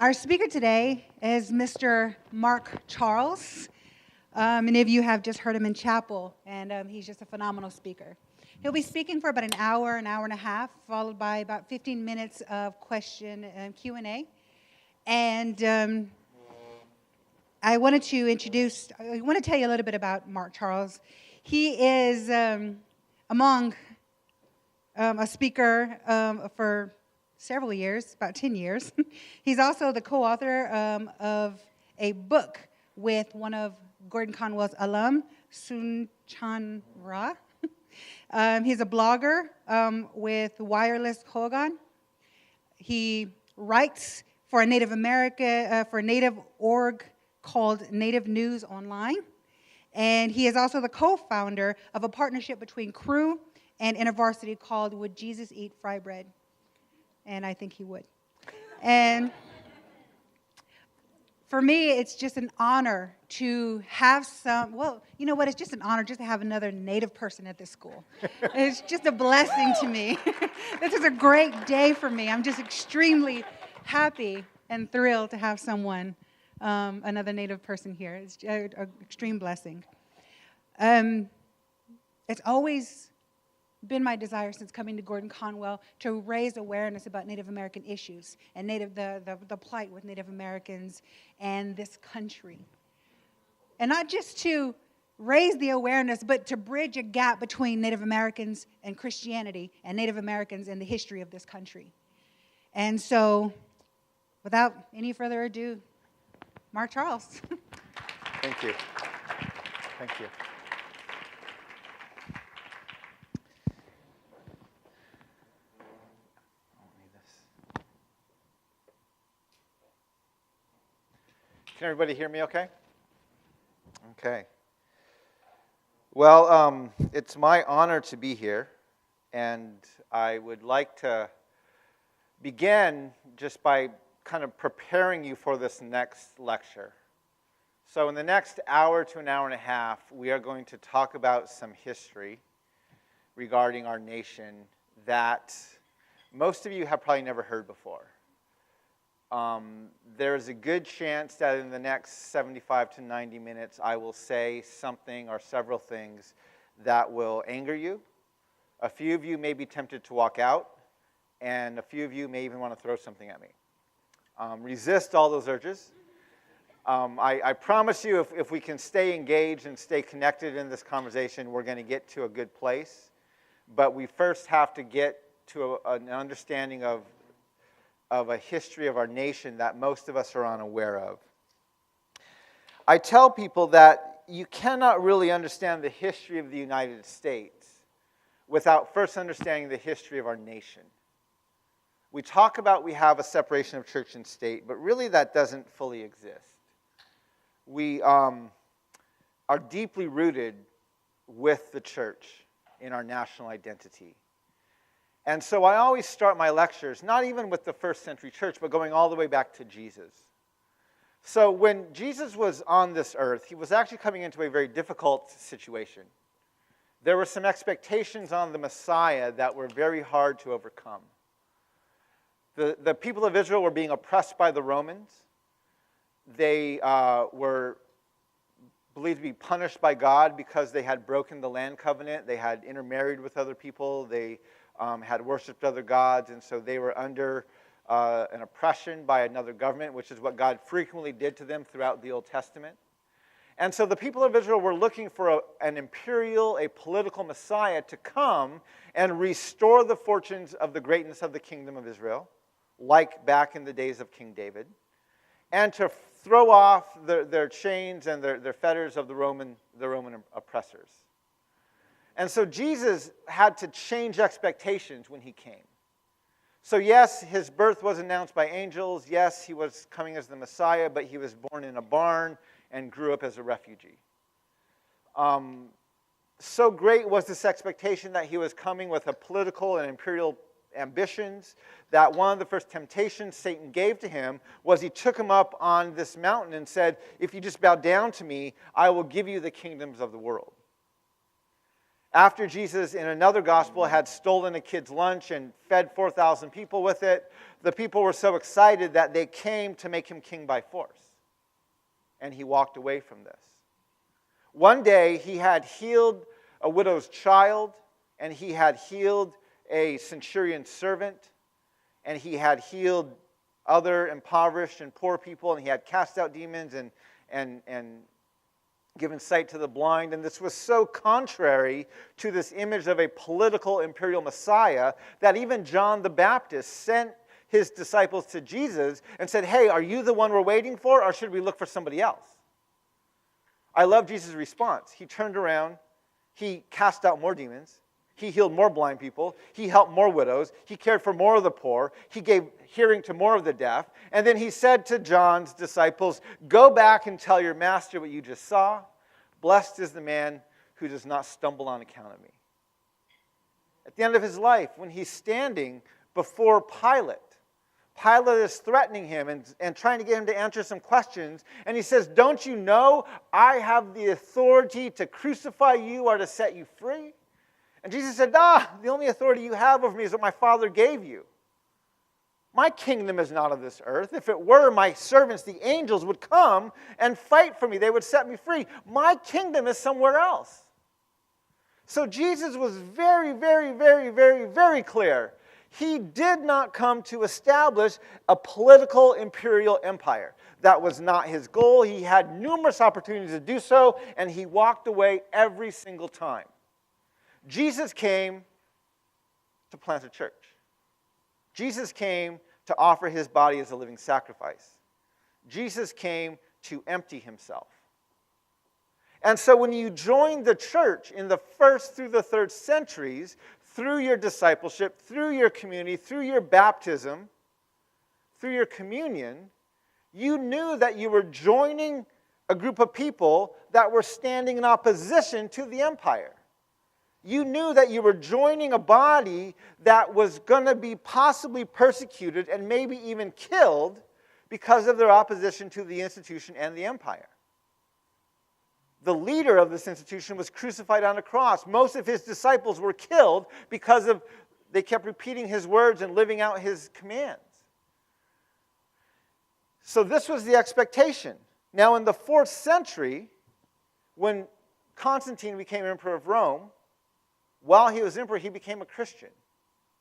Our speaker today is Mr. Mark Charles. Many of you have just heard him in chapel, and he's just a phenomenal speaker. He'll be speaking for about an hour and a half, followed by about 15 minutes of question and Q&A. And I want to tell you a little bit about Mark Charles. He is among a speaker for several years, about 10 years. He's also the co-author of a book with one of Gordon-Conwell's alum, Sun-Chan Ra. He's a blogger with Wireless Hogan. He writes for a Native org called Native News Online. And he is also the co-founder of a partnership between Crew and InterVarsity called Would Jesus Eat Fry Bread? And I think he would. And for me, it's just an honor to have it's just an honor just to have another Native person at this school. It's just a blessing to me. This is a great day for me. I'm just extremely happy and thrilled to have someone, another Native person here. It's an extreme blessing. It's always been my desire since coming to Gordon-Conwell to raise awareness about Native American issues and the plight with Native Americans and this country. And not just to raise the awareness, but to bridge a gap between Native Americans and Christianity and Native Americans and the history of this country. And so, without any further ado, Mark Charles. Thank you. Thank you. Can everybody hear me okay? Okay. Well, it's my honor to be here, and I would like to begin just by kind of preparing you for this next lecture. So in the next hour to an hour and a half, we are going to talk about some history regarding our nation that most of you have probably never heard before. There's a good chance that in the next 75 to 90 minutes, I will say something or several things that will anger you. A few of you may be tempted to walk out, and a few of you may even want to throw something at me. Resist all those urges. I promise you, if we can stay engaged and stay connected in this conversation, we're going to get to a good place. But we first have to get to an understanding of a history of our nation that most of us are unaware of. I tell people that you cannot really understand the history of the United States without first understanding the history of our nation. We talk about we have a separation of church and state, but really that doesn't fully exist. We are deeply rooted with the church in our national identity. And so I always start my lectures, not even with the first century church, but going all the way back to Jesus. So when Jesus was on this earth, he was actually coming into a very difficult situation. There were some expectations on the Messiah that were very hard to overcome. The people of Israel were being oppressed by the Romans. They were believed to be punished by God because they had broken the land covenant. They had intermarried with other people. They had worshipped other gods, and so they were under an oppression by another government, which is what God frequently did to them throughout the Old Testament. And so the people of Israel were looking for a political Messiah to come and restore the fortunes of the greatness of the kingdom of Israel, like back in the days of King David, and to throw off their chains and their fetters of the Roman oppressors. And so Jesus had to change expectations when he came. So yes, his birth was announced by angels. Yes, he was coming as the Messiah, but he was born in a barn and grew up as a refugee. So great was this expectation that he was coming with a political and imperial ambitions that one of the first temptations Satan gave to him was he took him up on this mountain and said, if you just bow down to me, I will give you the kingdoms of the world. After Jesus, in another gospel, had stolen a kid's lunch and fed 4,000 people with it, the people were so excited that they came to make him king by force. And he walked away from this. One day, he had healed a widow's child, and he had healed a centurion's servant, and he had healed other impoverished and poor people, and he had cast out demons and given sight to the blind. And this was so contrary to this image of a political imperial Messiah that even John the Baptist sent his disciples to Jesus and said, hey, are you the one we're waiting for, or should we look for somebody else? I love Jesus' response. He turned around, he cast out more demons, he healed more blind people, he helped more widows, he cared for more of the poor, he gave hearing to more of the deaf, and then he said to John's disciples, go back and tell your master what you just saw. Blessed is the man who does not stumble on account of me. At the end of his life, when he's standing before Pilate, Pilate is threatening him and trying to get him to answer some questions. And he says, don't you know I have the authority to crucify you or to set you free? And Jesus said, the only authority you have over me is what my Father gave you. My kingdom is not of this earth. If it were, my servants, the angels, would come and fight for me. They would set me free. My kingdom is somewhere else. So Jesus was very, very, very, very, very clear. He did not come to establish a political imperial empire. That was not his goal. He had numerous opportunities to do so, and he walked away every single time. Jesus came to plant a church. Jesus came to offer his body as a living sacrifice. Jesus came to empty himself. And so when you join the church in the 1st through the 3rd centuries, through your discipleship, through your community, through your baptism, through your communion, you knew that you were joining a group of people that were standing in opposition to the empire. You knew that you were joining a body that was going to be possibly persecuted and maybe even killed because of their opposition to the institution and the empire. The leader of this institution was crucified on a cross. Most of his disciples were killed because they kept repeating his words and living out his commands. So this was the expectation. Now in the 4th century, when Constantine became emperor of Rome, while he was emperor, he became a Christian.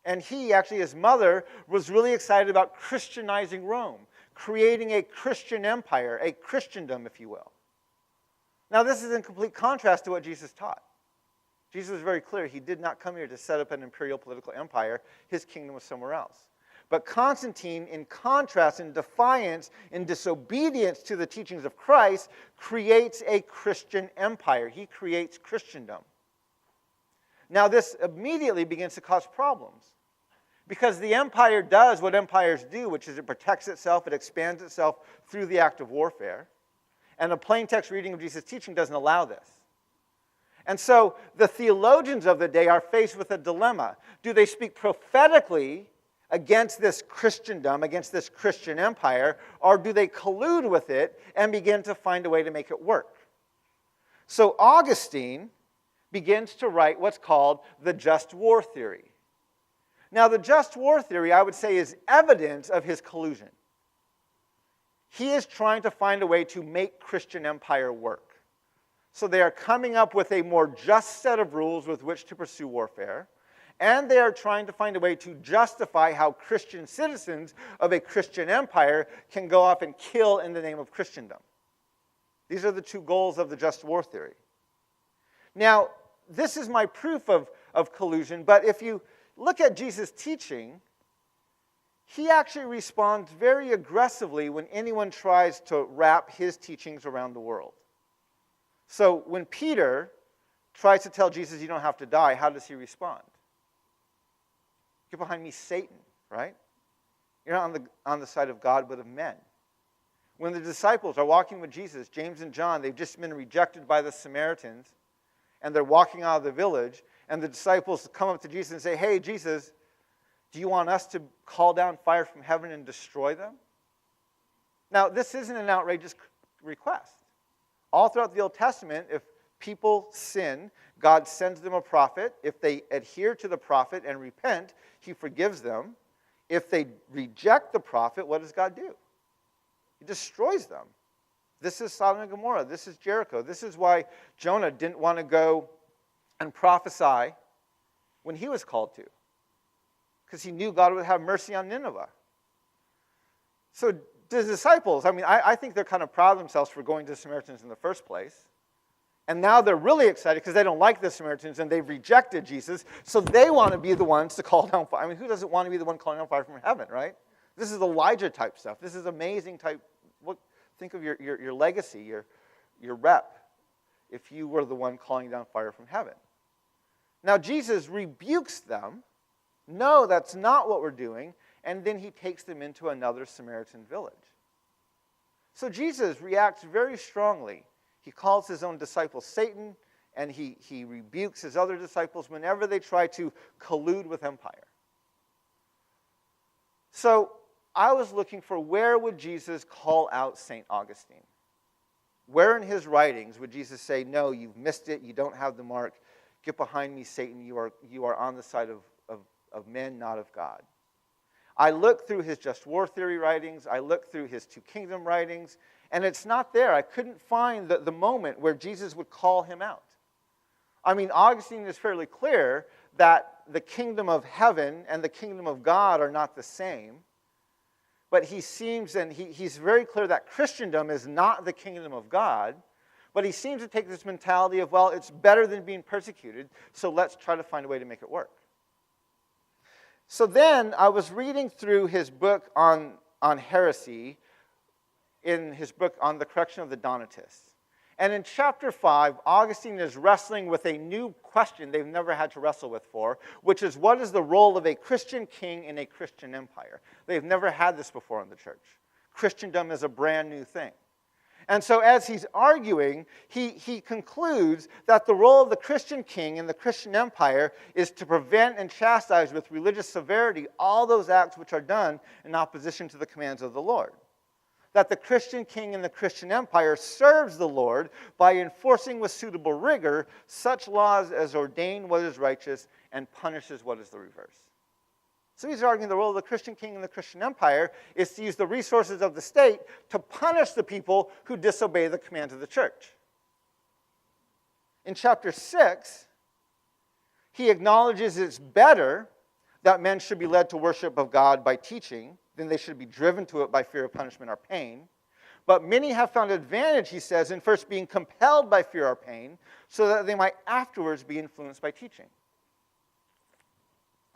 And he, actually his mother, was really excited about Christianizing Rome, creating a Christian empire, a Christendom, if you will. Now, this is in complete contrast to what Jesus taught. Jesus was very clear. He did not come here to set up an imperial political empire. His kingdom was somewhere else. But Constantine, in contrast, in defiance, in disobedience to the teachings of Christ, creates a Christian empire. He creates Christendom. Now, this immediately begins to cause problems. Because the empire does what empires do, which is it protects itself, it expands itself through the act of warfare. And a plain text reading of Jesus' teaching doesn't allow this. And so the theologians of the day are faced with a dilemma. Do they speak prophetically against this Christendom, against this Christian empire, or do they collude with it and begin to find a way to make it work? So Augustine begins to write what's called the just war theory. Now, the just war theory, I would say, is evidence of his collusion. He is trying to find a way to make Christian empire work. So they are coming up with a more just set of rules with which to pursue warfare, and they are trying to find a way to justify how Christian citizens of a Christian empire can go off and kill in the name of Christendom. These are the two goals of the just war theory. Now, this is my proof of collusion, but if you look at Jesus' teaching, he actually responds very aggressively when anyone tries to wrap his teachings around the world. So when Peter tries to tell Jesus you don't have to die, how does he respond? Get behind me, Satan, right? You're not on the side of God, but of men. When the disciples are walking with Jesus, James and John, they've just been rejected by the Samaritans, and they're walking out of the village, and the disciples come up to Jesus and say, hey, Jesus, do you want us to call down fire from heaven and destroy them? Now, this isn't an outrageous request. All throughout the Old Testament, if people sin, God sends them a prophet. If they adhere to the prophet and repent, he forgives them. If they reject the prophet, what does God do? He destroys them. This is Sodom and Gomorrah. This is Jericho. This is why Jonah didn't want to go and prophesy when he was called to, because he knew God would have mercy on Nineveh. So the disciples, I think they're kind of proud of themselves for going to the Samaritans in the first place. And now they're really excited because they don't like the Samaritans and they've rejected Jesus. So they want to be the ones to call down fire. Who doesn't want to be the one calling down fire from heaven, right? This is Elijah type stuff. This is amazing type. Think of your legacy, your rep, if you were the one calling down fire from heaven. Now Jesus rebukes them. No, that's not what we're doing. And then he takes them into another Samaritan village. So Jesus reacts very strongly. He calls his own disciples Satan, and he rebukes his other disciples whenever they try to collude with empire. So I was looking for where would Jesus call out St. Augustine? Where in his writings would Jesus say, no, you've missed it, you don't have the mark, get behind me, Satan, you are on the side of men, not of God. I looked through his just war theory writings, I looked through his two kingdom writings, and it's not there. I couldn't find the moment where Jesus would call him out. Augustine is fairly clear that the kingdom of heaven and the kingdom of God are not the same. But he seems, and he's very clear that Christendom is not the kingdom of God. But he seems to take this mentality of, well, it's better than being persecuted, so let's try to find a way to make it work. So then I was reading through his book on heresy, in his book on the correction of the Donatists. And in chapter 5, Augustine is wrestling with a new question they've never had to wrestle with before, which is, what is the role of a Christian king in a Christian empire? They've never had this before in the church. Christendom is a brand new thing. And so as he's arguing, he concludes that the role of the Christian king in the Christian empire is to prevent and chastise with religious severity all those acts which are done in opposition to the commands of the Lord. That the Christian king in the Christian empire serves the Lord by enforcing with suitable rigor such laws as ordain what is righteous and punishes what is the reverse. So he's arguing the role of the Christian king in the Christian empire is to use the resources of the state to punish the people who disobey the commands of the church. In chapter 6, he acknowledges it's better that men should be led to worship of God by teaching than they should be driven to it by fear of punishment or pain. But many have found advantage, he says, in first being compelled by fear or pain, so that they might afterwards be influenced by teaching.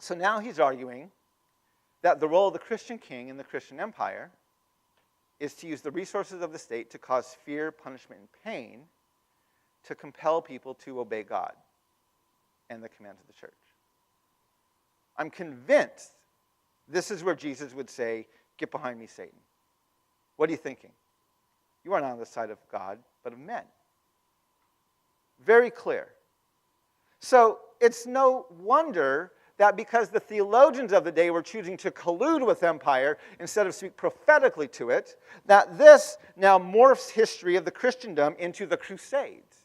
So now he's arguing that the role of the Christian king in the Christian empire is to use the resources of the state to cause fear, punishment, and pain to compel people to obey God and the commands of the church. I'm convinced this is where Jesus would say, get behind me, Satan. What are you thinking? You are not on the side of God, but of men. Very clear. So it's no wonder that because the theologians of the day were choosing to collude with empire instead of speak prophetically to it, that this now morphs history of the Christendom into the Crusades.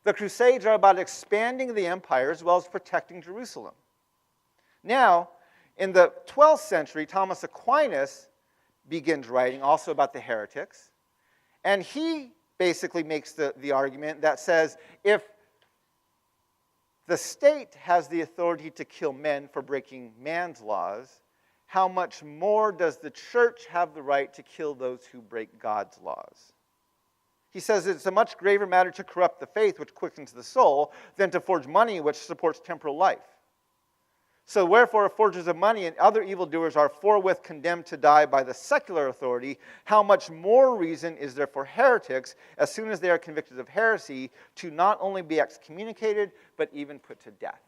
The Crusades are about expanding the empire as well as protecting Jerusalem. Now, in the 12th century, Thomas Aquinas begins writing also about the heretics. And he basically makes the argument that says, if the state has the authority to kill men for breaking man's laws, how much more does the church have the right to kill those who break God's laws? He says it's a much graver matter to corrupt the faith, which quickens the soul, than to forge money, which supports temporal life. So wherefore, if forgers of money and other evildoers are forthwith condemned to die by the secular authority, how much more reason is there for heretics, as soon as they are convicted of heresy, to not only be excommunicated, but even put to death?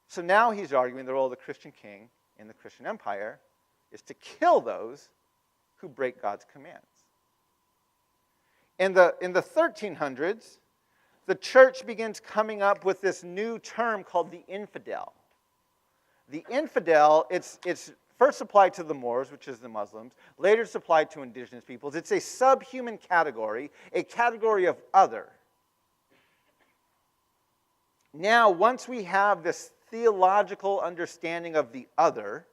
So now he's arguing the role of the Christian king in the Christian empire is to kill those who break God's commands. In the 1300s, the church begins coming up with this new term called the infidel. The infidel, it's first applied to the Moors, which is the Muslims, later supplied to indigenous peoples. It's a subhuman category, a category of other. Now, once we have this theological understanding of the other,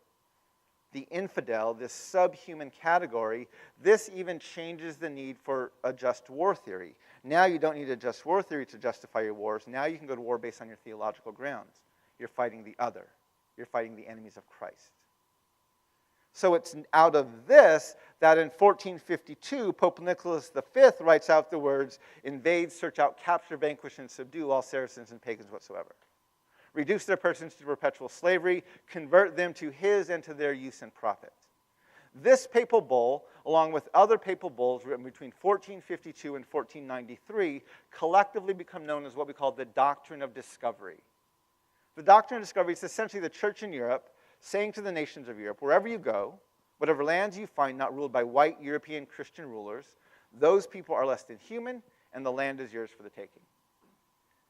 the infidel, this subhuman category, this even changes the need for a just war theory. Now you don't need a just war theory to justify your wars. Now you can go to war based on your theological grounds. You're fighting the other. You're fighting the enemies of Christ. So it's out of this that in 1452, Pope Nicholas V writes out the words, invade, search out, capture, vanquish, and subdue all Saracens and pagans whatsoever. Reduce their persons to perpetual slavery, convert them to his and to their use and profit. This papal bull, along with other papal bulls written between 1452 and 1493, collectively become known as what we call the Doctrine of Discovery. The Doctrine of Discovery is essentially the church in Europe saying to the nations of Europe, wherever you go, whatever lands you find not ruled by white European Christian rulers, those people are less than human, and the land is yours for the taking.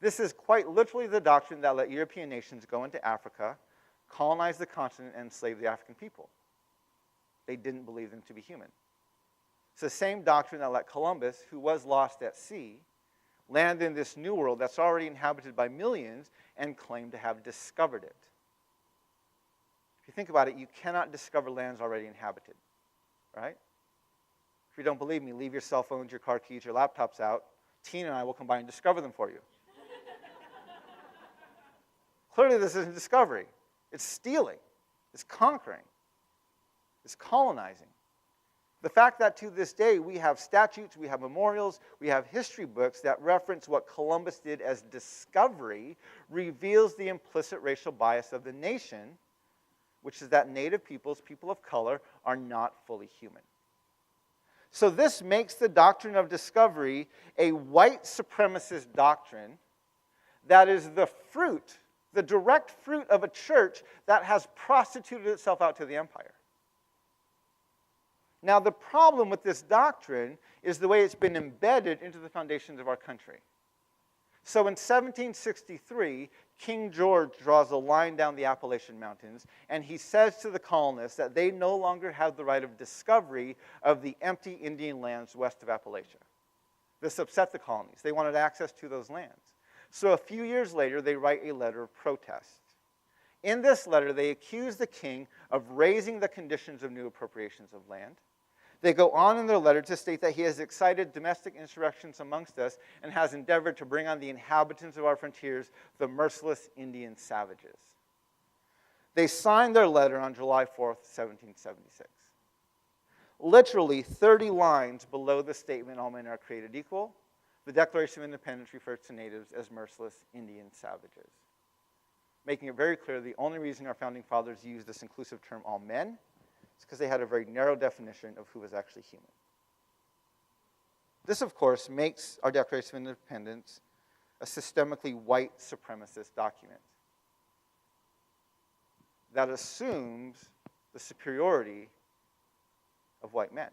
This is quite literally the doctrine that let European nations go into Africa, colonize the continent, and enslave the African people. They didn't believe them to be human. It's the same doctrine that let Columbus, who was lost at sea, land in this new world that's already inhabited by millions and claim to have discovered it. If you think about it, you cannot discover lands already inhabited, right? If you don't believe me, leave your cell phones, your car keys, your laptops out. Tina and I will come by and discover them for you. Clearly, this isn't discovery. It's stealing. It's conquering. It's colonizing. The fact that to this day we have statutes, we have memorials, we have history books that reference what Columbus did as discovery reveals the implicit racial bias of the nation, which is that native peoples, people of color, are not fully human. So this makes the doctrine of discovery a white supremacist doctrine that is the fruit, the direct fruit of a church that has prostituted itself out to the empire. Now, the problem with this doctrine is the way it's been embedded into the foundations of our country. So in 1763, King George draws a line down the Appalachian Mountains, and he says to the colonists that they no longer have the right of discovery of the empty Indian lands west of Appalachia. This upset the colonies. They wanted access to those lands. So a few years later, they write a letter of protest. In this letter, they accuse the king of raising the conditions of new appropriations of land. They go on in their letter to state that he has excited domestic insurrections amongst us and has endeavored to bring on the inhabitants of our frontiers the merciless Indian savages. They signed their letter on July 4th, 1776. Literally 30 lines below the statement, all men are created equal, the Declaration of Independence refers to natives as merciless Indian savages, making it very clear the only reason our founding fathers used this inclusive term, all men, is because they had a very narrow definition of who was actually human. This, of course, makes our Declaration of Independence a systemically white supremacist document that assumes the superiority of white men.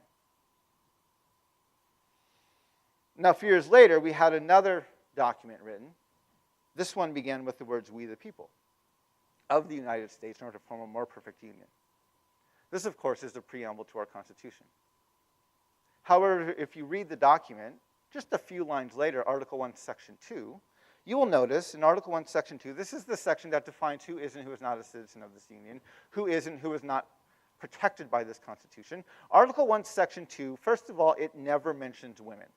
Now, a few years later, we had another document written. This one began with the words, "We the people of the United States in order to form a more perfect union." This, of course, is the preamble to our Constitution. However, if you read the document, just a few lines later, Article 1, Section 2, you will notice in Article 1, Section 2, this is the section that defines who is and who is not a citizen of this union, who is and who is not protected by this Constitution. Article 1, Section 2, first of all, it never mentions women.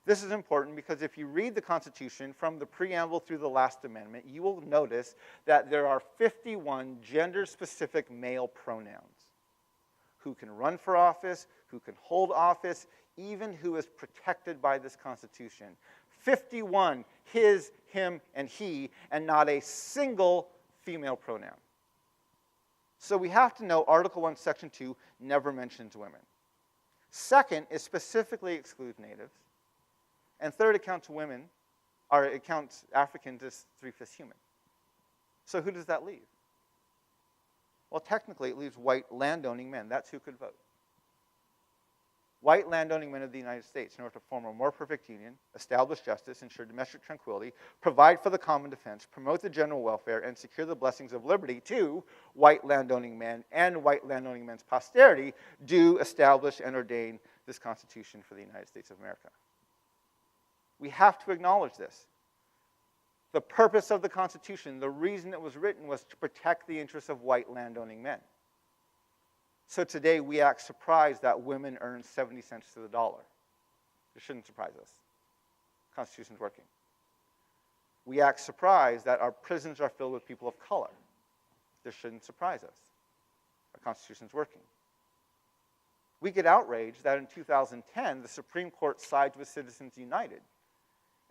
This is important because if you read the Constitution from the preamble through the last amendment, you will notice that there are 51 gender-specific male pronouns. Who can run for office, who can hold office, even who is protected by this Constitution. 51, his, him, and he, and not a single female pronoun. So we have to know Article 1, Section 2 never mentions women. Second, it specifically excludes natives. And third, it counts Africans as 3/5 human. So who does that leave? Well, technically, it leaves white landowning men. That's who could vote. White landowning men of the United States, in order to form a more perfect union, establish justice, ensure domestic tranquility, provide for the common defense, promote the general welfare, and secure the blessings of liberty to white landowning men and white landowning men's posterity, do establish and ordain this Constitution for the United States of America. We have to acknowledge this. The purpose of the Constitution, the reason it was written, was to protect the interests of white landowning men. So today we act surprised that women earn 70 cents to the dollar. It shouldn't surprise us. The Constitution's working. We act surprised that our prisons are filled with people of color. This shouldn't surprise us. Our Constitution's working. We get outraged that in 2010, the Supreme Court sides with Citizens United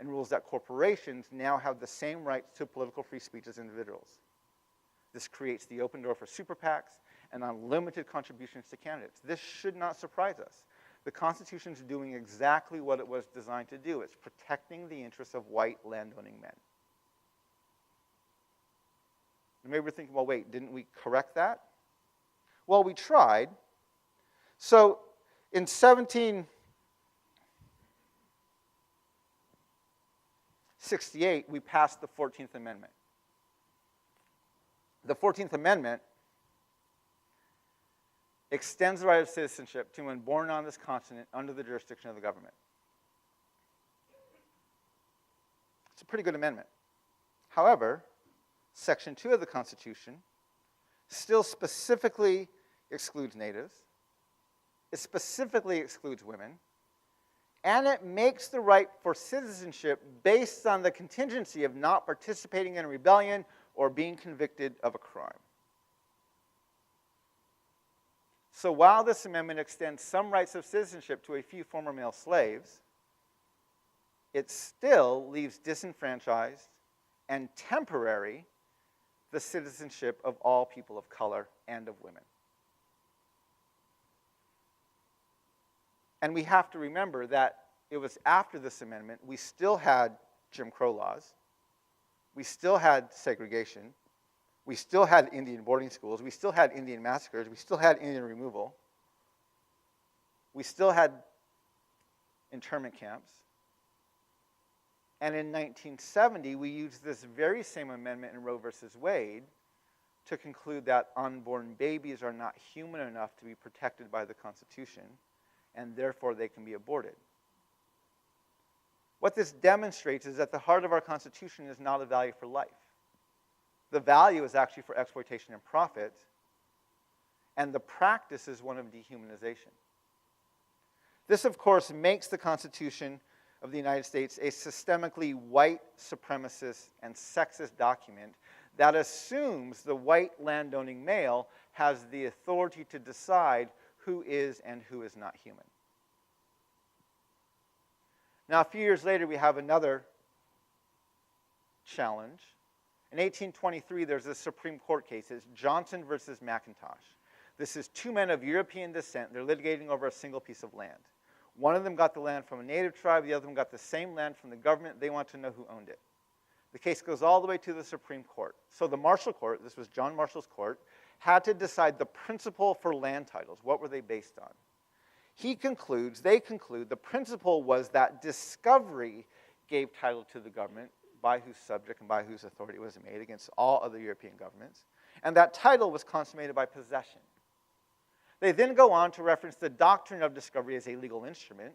and rules that corporations now have the same rights to political free speech as individuals. This creates the open door for super PACs and unlimited contributions to candidates. This should not surprise us. The Constitution is doing exactly what it was designed to do. It's protecting the interests of white landowning men. And maybe we're thinking, well, wait, didn't we correct that? Well, we tried. So in 1768, we passed the 14th Amendment. The 14th Amendment extends the right of citizenship to men born on this continent under the jurisdiction of the government. It's a pretty good amendment. However, Section 2 of the Constitution still specifically excludes natives. It specifically excludes women. And it makes the right for citizenship based on the contingency of not participating in a rebellion or being convicted of a crime. So while this amendment extends some rights of citizenship to a few former male slaves, it still leaves disenfranchised and temporary the citizenship of all people of color and of women. And we have to remember that it was after this amendment, we still had Jim Crow laws, we still had segregation, we still had Indian boarding schools, we still had Indian massacres, we still had Indian removal, we still had internment camps. And in 1970, we used this very same amendment in Roe versus Wade to conclude that unborn babies are not human enough to be protected by the Constitution, and therefore they can be aborted. What this demonstrates is that the heart of our Constitution is not a value for life. The value is actually for exploitation and profit, and the practice is one of dehumanization. This, of course, makes the Constitution of the United States a systemically white supremacist and sexist document that assumes the white landowning male has the authority to decide who is and who is not human. Now, a few years later, we have another challenge. In 1823, there's a Supreme Court case. It's Johnson versus McIntosh. This is two men of European descent. They're litigating over a single piece of land. One of them got the land from a native tribe. The other one got the same land from the government. They want to know who owned it. The case goes all the way to the Supreme Court. So the Marshall Court, this was John Marshall's court, had to decide the principle for land titles. What were they based on? They conclude, the principle was that discovery gave title to the government by whose subject and by whose authority it was made against all other European governments, and that title was consummated by possession. They then go on to reference the doctrine of discovery as a legal instrument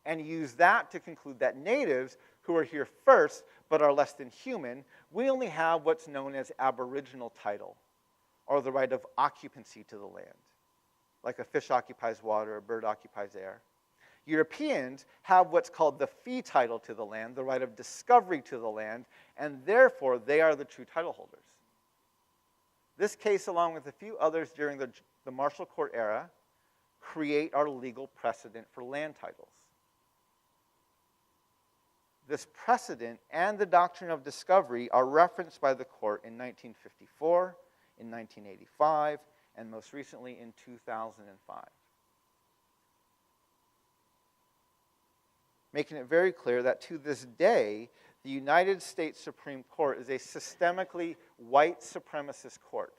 and use that to conclude that natives who are here first but are less than human, we only have what's known as aboriginal title, or the right of occupancy to the land, like a fish occupies water, a bird occupies air. Europeans have what's called the fee title to the land, the right of discovery to the land, and therefore they are the true title holders. This case, along with a few others during the Marshall Court era, create our legal precedent for land titles. This precedent and the doctrine of discovery are referenced by the court in 1954, in 1985, and most recently in 2005. Making it very clear that to this day, the United States Supreme Court is a systemically white supremacist court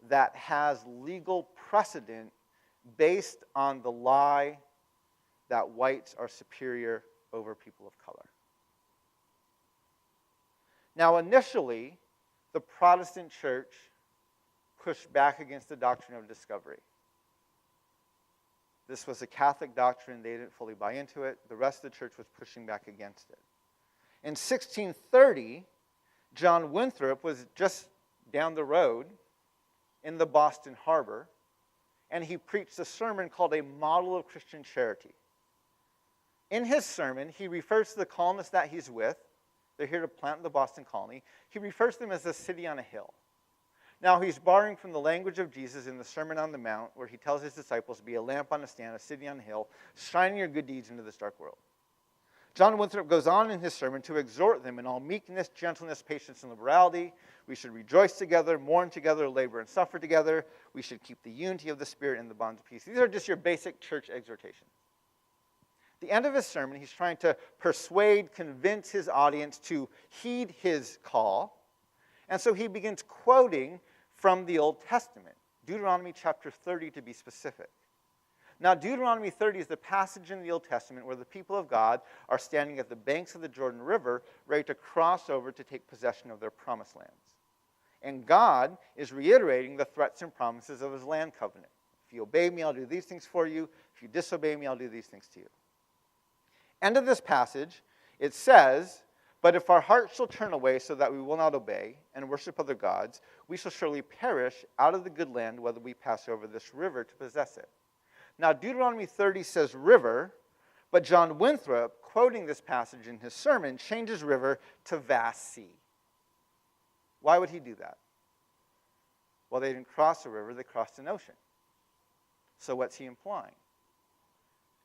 that has legal precedent based on the lie that whites are superior over people of color. Now, initially, the Protestant church pushed back against the doctrine of discovery. This was a Catholic doctrine. They didn't fully buy into it. The rest of the church was pushing back against it. In 1630, John Winthrop was just down the road in the Boston Harbor, and he preached a sermon called A Model of Christian Charity. In his sermon, he refers to the colonists that he's with. They're here to plant the Boston colony. He refers to them as a city on a hill. Now, he's borrowing from the language of Jesus in the Sermon on the Mount, where he tells his disciples to be a lamp on a stand, a city on a hill, shining your good deeds into this dark world. John Winthrop goes on in his sermon to exhort them in all meekness, gentleness, patience, and liberality. We should rejoice together, mourn together, labor and suffer together. We should keep the unity of the Spirit in the bonds of peace. These are just your basic church exhortations. At the end of his sermon, he's trying to persuade, convince his audience to heed his call. And so he begins quoting from the Old Testament, Deuteronomy chapter 30 to be specific. Now, Deuteronomy 30 is the passage in the Old Testament where the people of God are standing at the banks of the Jordan River, ready to cross over to take possession of their promised lands. And God is reiterating the threats and promises of his land covenant. If you obey me, I'll do these things for you. If you disobey me, I'll do these things to you. End of this passage, it says, but if our hearts shall turn away so that we will not obey and worship other gods, we shall surely perish out of the good land whether we pass over this river to possess it. Now, Deuteronomy 30 says river, but John Winthrop, quoting this passage in his sermon, changes river to vast sea. Why would he do that? Well, they didn't cross a river, they crossed an ocean. So what's he implying?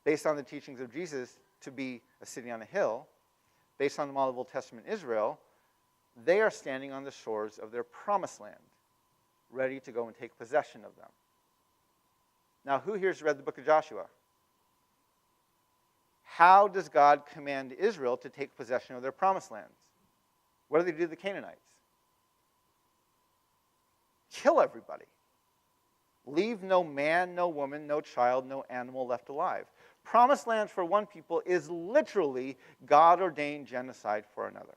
Based on the teachings of Jesus to be a city on a hill, based on the model of Old Testament Israel, they are standing on the shores of their promised land, ready to go and take possession of them. Now, who here's read the book of Joshua? How does God command Israel to take possession of their promised lands? What do they do to the Canaanites? Kill everybody. Leave no man, no woman, no child, no animal left alive. Promised lands for one people is literally God-ordained genocide for another.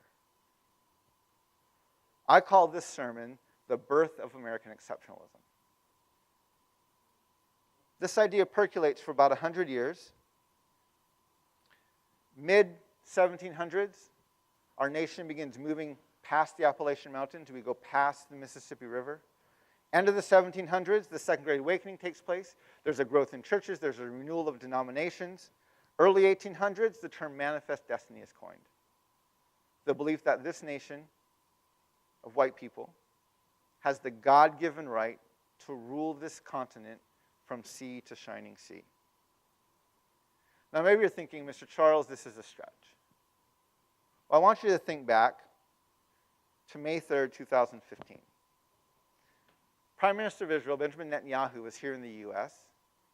I call this sermon the birth of American exceptionalism. This idea percolates for about 100 years. Mid-1700s, our nation begins moving past the Appalachian Mountains. We go past the Mississippi River. End of the 1700s, the Second Great Awakening takes place. There's a growth in churches. There's a renewal of denominations. Early 1800s, the term manifest destiny is coined. The belief that this nation of white people has the God-given right to rule this continent from sea to shining sea. Now, maybe you're thinking, Mr. Charles, this is a stretch. Well, I want you to think back to May 3rd, 2015. Prime Minister of Israel, Benjamin Netanyahu, was here in the U.S.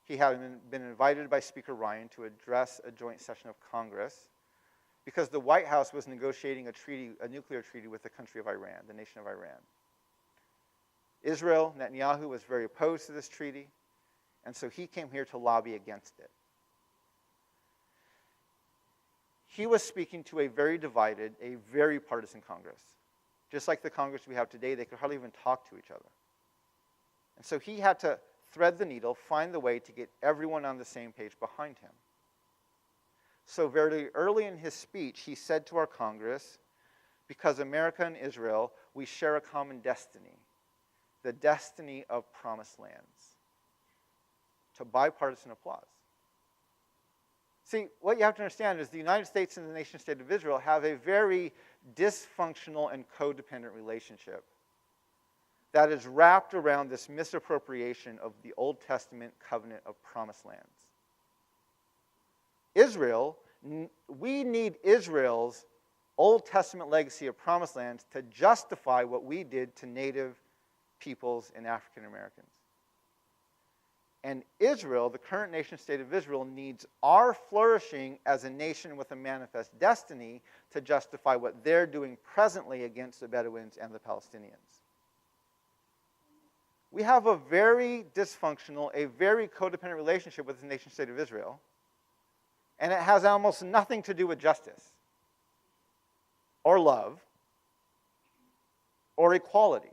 He had been invited by Speaker Ryan to address a joint session of Congress because the White House was negotiating a nuclear treaty with the country of Iran, the nation of Iran. Israel, Netanyahu, was very opposed to this treaty, and so he came here to lobby against it. He was speaking to a very divided, a very partisan Congress. Just like the Congress we have today, they could hardly even talk to each other. And so he had to thread the needle, find the way to get everyone on the same page behind him. So very early in his speech, he said to our Congress, because America and Israel, we share a common destiny, the destiny of promised lands. To bipartisan applause. See, what you have to understand is the United States and the nation-state of Israel have a very dysfunctional and codependent relationship that is wrapped around this misappropriation of the Old Testament covenant of promised lands. Israel, we need Israel's Old Testament legacy of promised lands to justify what we did to native peoples and African Americans. And Israel, the current nation-state of Israel, needs our flourishing as a nation with a manifest destiny to justify what they're doing presently against the Bedouins and the Palestinians. We have a very dysfunctional, a very codependent relationship with the nation-state of Israel, and it has almost nothing to do with justice, or love, or equality.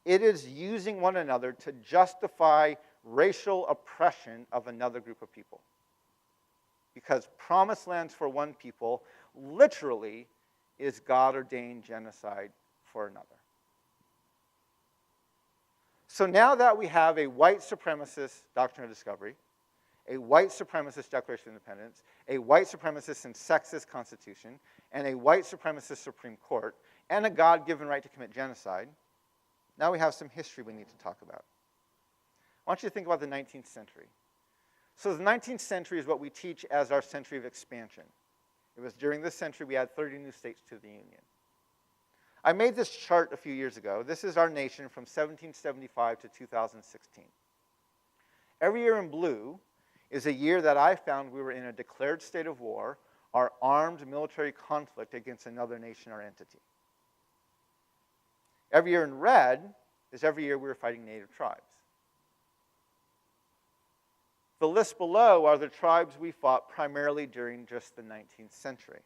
It is using one another to justify racial oppression of another group of people. Because promised lands for one people literally is God-ordained genocide for another. So now that we have a white supremacist doctrine of discovery, a white supremacist Declaration of Independence, a white supremacist and sexist constitution, and a white supremacist Supreme Court, and a God-given right to commit genocide, now we have some history we need to talk about. I want you to think about the 19th century. So the 19th century is what we teach as our century of expansion. It was during this century we had 30 new states to the Union. I made this chart a few years ago. This is our nation from 1775 to 2016. Every year in blue is a year that I found we were in a declared state of war, or armed military conflict against another nation or entity. Every year in red is every year we were fighting native tribes. The list below are the tribes we fought primarily during just the 19th century.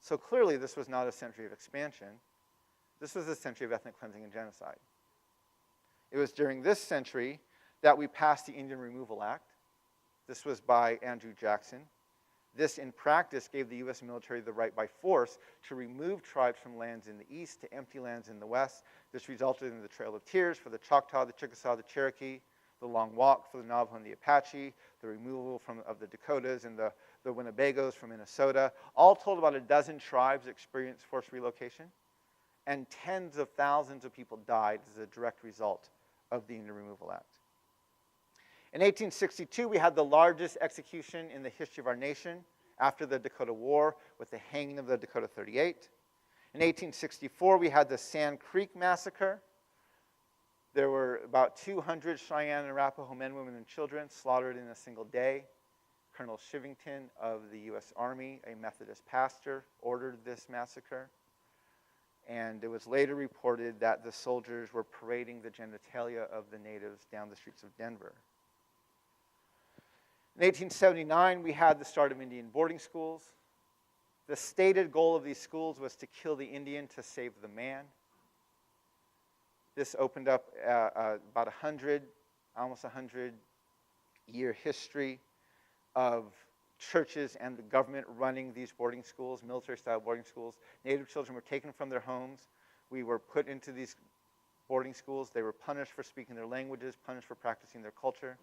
So clearly this was not a century of expansion. This was a century of ethnic cleansing and genocide. It was during this century that we passed the Indian Removal Act. This was by Andrew Jackson. This, in practice, gave the U.S. military the right by force to remove tribes from lands in the east to empty lands in the west. This resulted in the Trail of Tears for the Choctaw, the Chickasaw, the Cherokee, the Long Walk for the Navajo and the Apache, the removal of the Dakotas and the Winnebagos from Minnesota. All told, about a dozen tribes experienced forced relocation, and tens of thousands of people died as a direct result of the Indian Removal Act. In 1862, we had the largest execution in the history of our nation after the Dakota War with the hanging of the Dakota 38. In 1864, we had the Sand Creek Massacre. There were about 200 Cheyenne and Arapaho men, women, and children slaughtered in a single day. Colonel Shivington of the U.S. Army, a Methodist pastor, ordered this massacre. And it was later reported that the soldiers were parading the genitalia of the natives down the streets of Denver. In 1879, we had the start of Indian boarding schools. The stated goal of these schools was to kill the Indian to save the man. This opened up about almost 100-year history of churches and the government running these boarding schools, military-style boarding schools. Native children were taken from their homes. We were put into these boarding schools. They were punished for speaking their languages, punished for practicing their culture.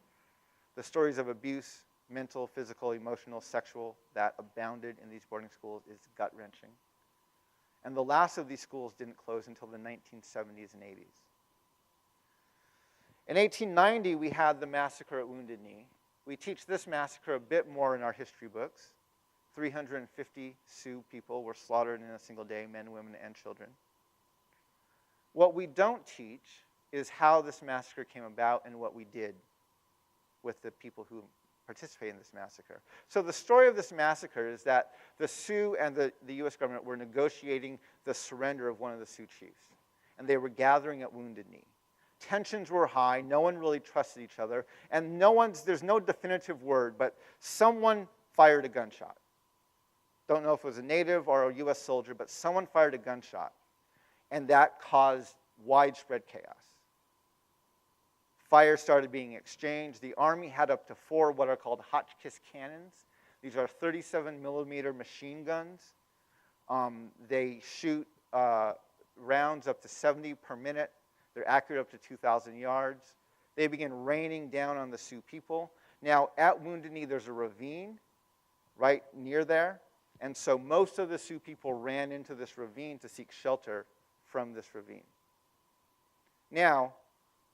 The stories of abuse, mental, physical, emotional, sexual, that abounded in these boarding schools is gut-wrenching. And the last of these schools didn't close until the 1970s and 80s. In 1890, we had the massacre at Wounded Knee. We teach this massacre a bit more in our history books. 350 Sioux people were slaughtered in a single day, men, women, and children. What we don't teach is how this massacre came about and what we did with the people who participated in this massacre. So the story of this massacre is that the Sioux and the U.S. government were negotiating the surrender of one of the Sioux chiefs, and they were gathering at Wounded Knee. Tensions were high, no one really trusted each other, and there's no definitive word, but someone fired a gunshot. Don't know if it was a native or a U.S. soldier, but someone fired a gunshot, and that caused widespread chaos. Fire started being exchanged. The Army had up to 4 what are called Hotchkiss cannons. These are 37-millimeter machine guns. They shoot rounds up to 70 per minute. They're accurate up to 2,000 yards. They begin raining down on the Sioux people. Now, at Wounded Knee, there's a ravine right near there. And so most of the Sioux people ran into this ravine to seek shelter from this ravine. Now,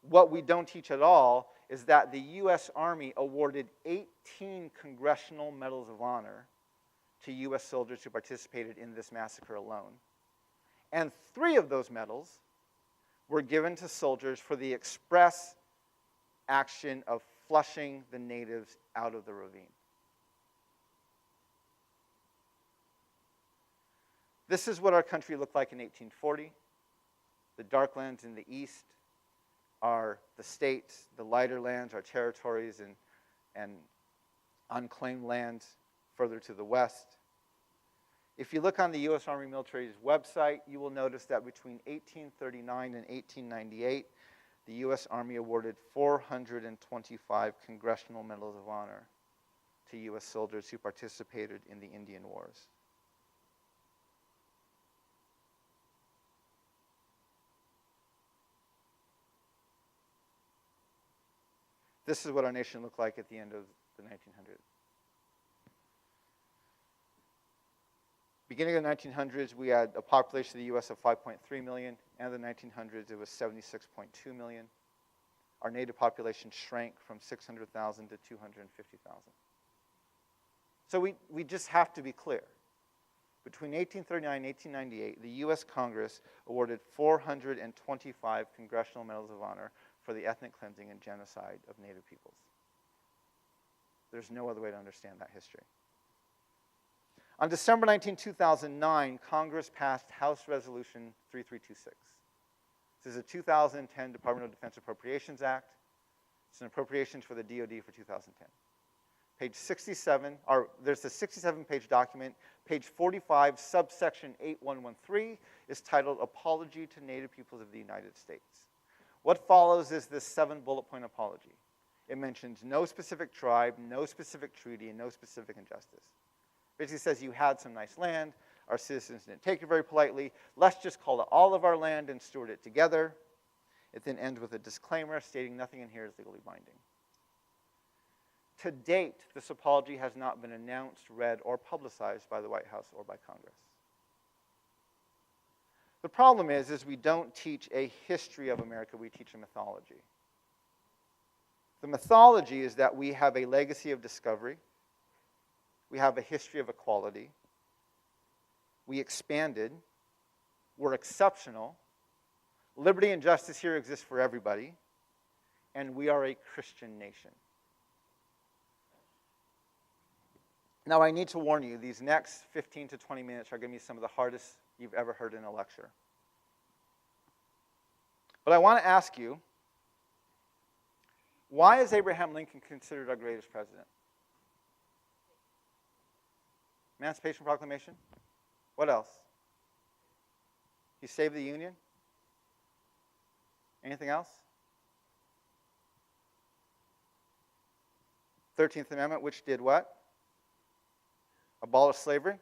what we don't teach at all is that the U.S. Army awarded 18 Congressional Medals of Honor to U.S. soldiers who participated in this massacre alone. And 3 of those medals were given to soldiers for the express action of flushing the natives out of the ravine. This is what our country looked like in 1840. The dark lands in the east are the states, the lighter lands are territories and unclaimed lands further to the west. If you look on the U.S. Army Military's website, you will notice that between 1839 and 1898, the U.S. Army awarded 425 Congressional Medals of Honor to U.S. soldiers who participated in the Indian Wars. This is what our nation looked like at the end of the 1900s. Beginning of the 1900s, we had a population of the U.S. of 5.3 million. And in the 1900s, it was 76.2 million. Our native population shrank from 600,000 to 250,000. So we just have to be clear. Between 1839 and 1898, the U.S. Congress awarded 425 Congressional Medals of Honor for the ethnic cleansing and genocide of Native peoples. There's no other way to understand that history. On December 19, 2009, Congress passed House Resolution 3326. This is a 2010 Department of Defense Appropriations Act. It's an appropriations for the DoD for 2010. Page 67, or there's a 67-page document. Page 45, subsection 8113, is titled Apology to Native Peoples of the United States. What follows is this 7-bullet-point apology. It mentions no specific tribe, no specific treaty, and no specific injustice. Basically says you had some nice land, our citizens didn't take it very politely, let's just call it all of our land and steward it together. It then ends with a disclaimer stating nothing in here is legally binding. To date, this apology has not been announced, read, or publicized by the White House or by Congress. The problem is we don't teach a history of America, we teach a mythology. The mythology is that we have a legacy of discovery, we have a history of equality, we expanded, we're exceptional, liberty and justice here exist for everybody, and we are a Christian nation. Now, I need to warn you, these next 15 to 20 minutes are going to be some of the hardest you've ever heard in a lecture. But I want to ask you, why is Abraham Lincoln considered our greatest president? Emancipation Proclamation? What else? He saved the Union? Anything else? 13th Amendment, which did what? Abolish slavery?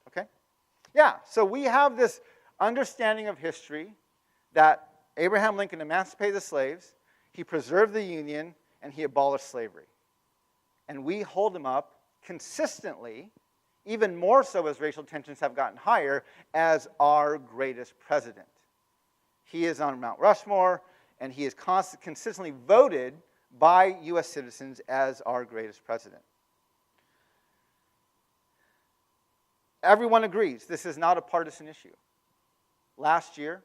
Okay. Yeah, so we have this understanding of history that Abraham Lincoln emancipated the slaves, he preserved the Union, and he abolished slavery. And we hold him up consistently, even more so as racial tensions have gotten higher, as our greatest president. He is on Mount Rushmore, and he is consistently voted by U.S. citizens as our greatest president. Everyone agrees this is not a partisan issue. Last year,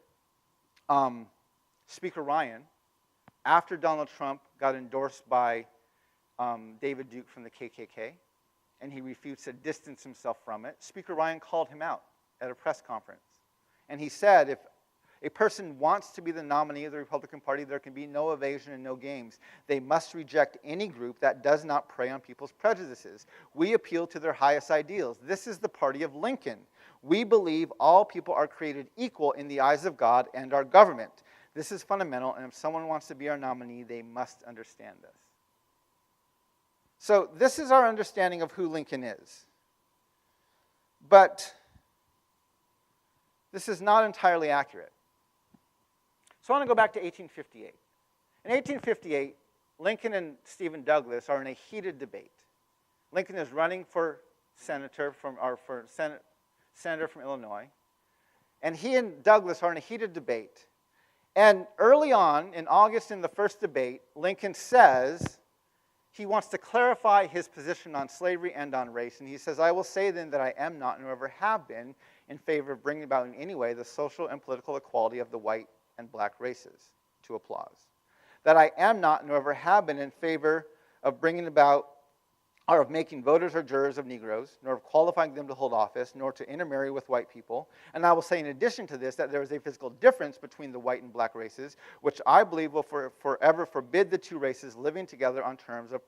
Speaker Ryan, after Donald Trump got endorsed by David Duke from the KKK, and he refused to distance himself from it, Speaker Ryan called him out at a press conference. And he said, if a person wants to be the nominee of the Republican Party, there can be no evasion and no games. They must reject any group that does not prey on people's prejudices. We appeal to their highest ideals. This is the party of Lincoln. We believe all people are created equal in the eyes of God and our government. This is fundamental, and if someone wants to be our nominee, they must understand this. So this is our understanding of who Lincoln is. But this is not entirely accurate. So I want to go back to 1858. In 1858, Lincoln and Stephen Douglas are in a heated debate. Lincoln is running for senator from Illinois, and he and Douglas are in a heated debate. And early on, in August, in the first debate, Lincoln says he wants to clarify his position on slavery and on race. And he says, I will say then that I am not, nor ever have been, in favor of bringing about in any way the social and political equality of the white and black races, to applause. That I am not, nor ever have been, in favor of bringing about, or of making voters or jurors of Negroes, nor of qualifying them to hold office, nor to intermarry with white people. And I will say in addition to this that there is a physical difference between the white and black races, which I believe will forever forbid the two races living together on terms of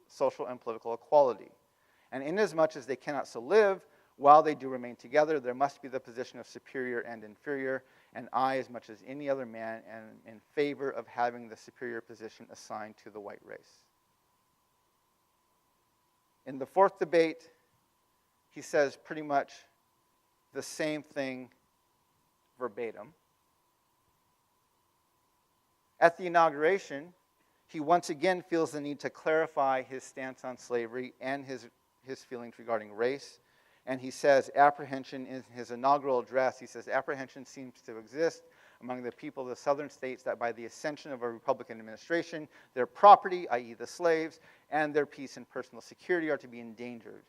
social and political equality. And inasmuch as they cannot so live, while they do remain together, there must be the position of superior and inferior, and I, as much as any other man, am in favor of having the superior position assigned to the white race. In the fourth debate, he says pretty much the same thing verbatim. At the inauguration, he once again feels the need to clarify his stance on slavery and his feelings regarding race. And he says, apprehension, in his inaugural address, he says, apprehension seems to exist among the people of the southern states that by the ascension of a Republican administration, their property, i.e. the slaves, and their peace and personal security are to be endangered.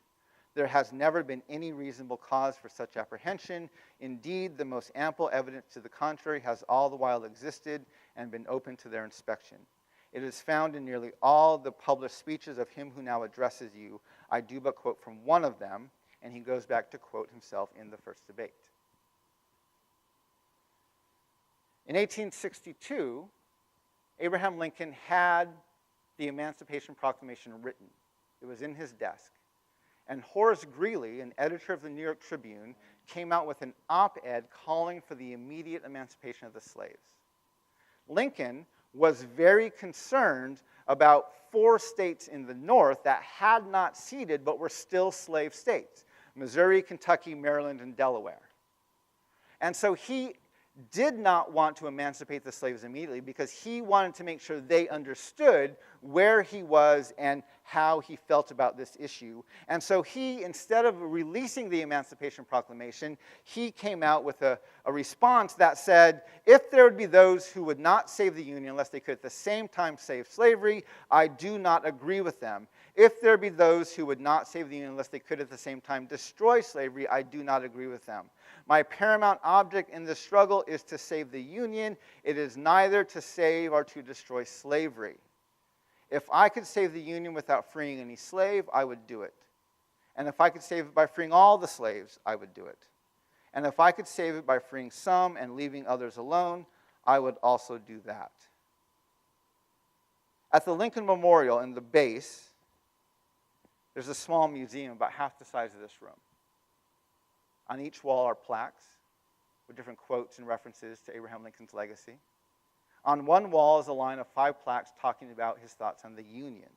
There has never been any reasonable cause for such apprehension. Indeed, the most ample evidence to the contrary has all the while existed and been open to their inspection. It is found in nearly all the published speeches of him who now addresses you. I do but quote from one of them, and he goes back to quote himself in the first debate. In 1862, Abraham Lincoln had the Emancipation Proclamation written. It was in his desk. And Horace Greeley, an editor of the New York Tribune, came out with an op-ed calling for the immediate emancipation of the slaves. Lincoln was very concerned about 4 states in the North that had not ceded but were still slave states: Missouri, Kentucky, Maryland, and Delaware. And so he did not want to emancipate the slaves immediately because he wanted to make sure they understood where he was and how he felt about this issue. And so he, instead of releasing the Emancipation Proclamation, he came out with a response that said, if there would be those who would not save the Union unless they could at the same time save slavery, I do not agree with them. If there be those who would not save the Union unless they could at the same time destroy slavery, I do not agree with them. My paramount object in this struggle is to save the Union. It is neither to save or to destroy slavery. If I could save the Union without freeing any slave, I would do it. And if I could save it by freeing all the slaves, I would do it. And if I could save it by freeing some and leaving others alone, I would also do that. At the Lincoln Memorial in the base, there's a small museum about half the size of this room. On each wall are plaques with different quotes and references to Abraham Lincoln's legacy. On one wall is a line of 5 plaques talking about his thoughts on the Union.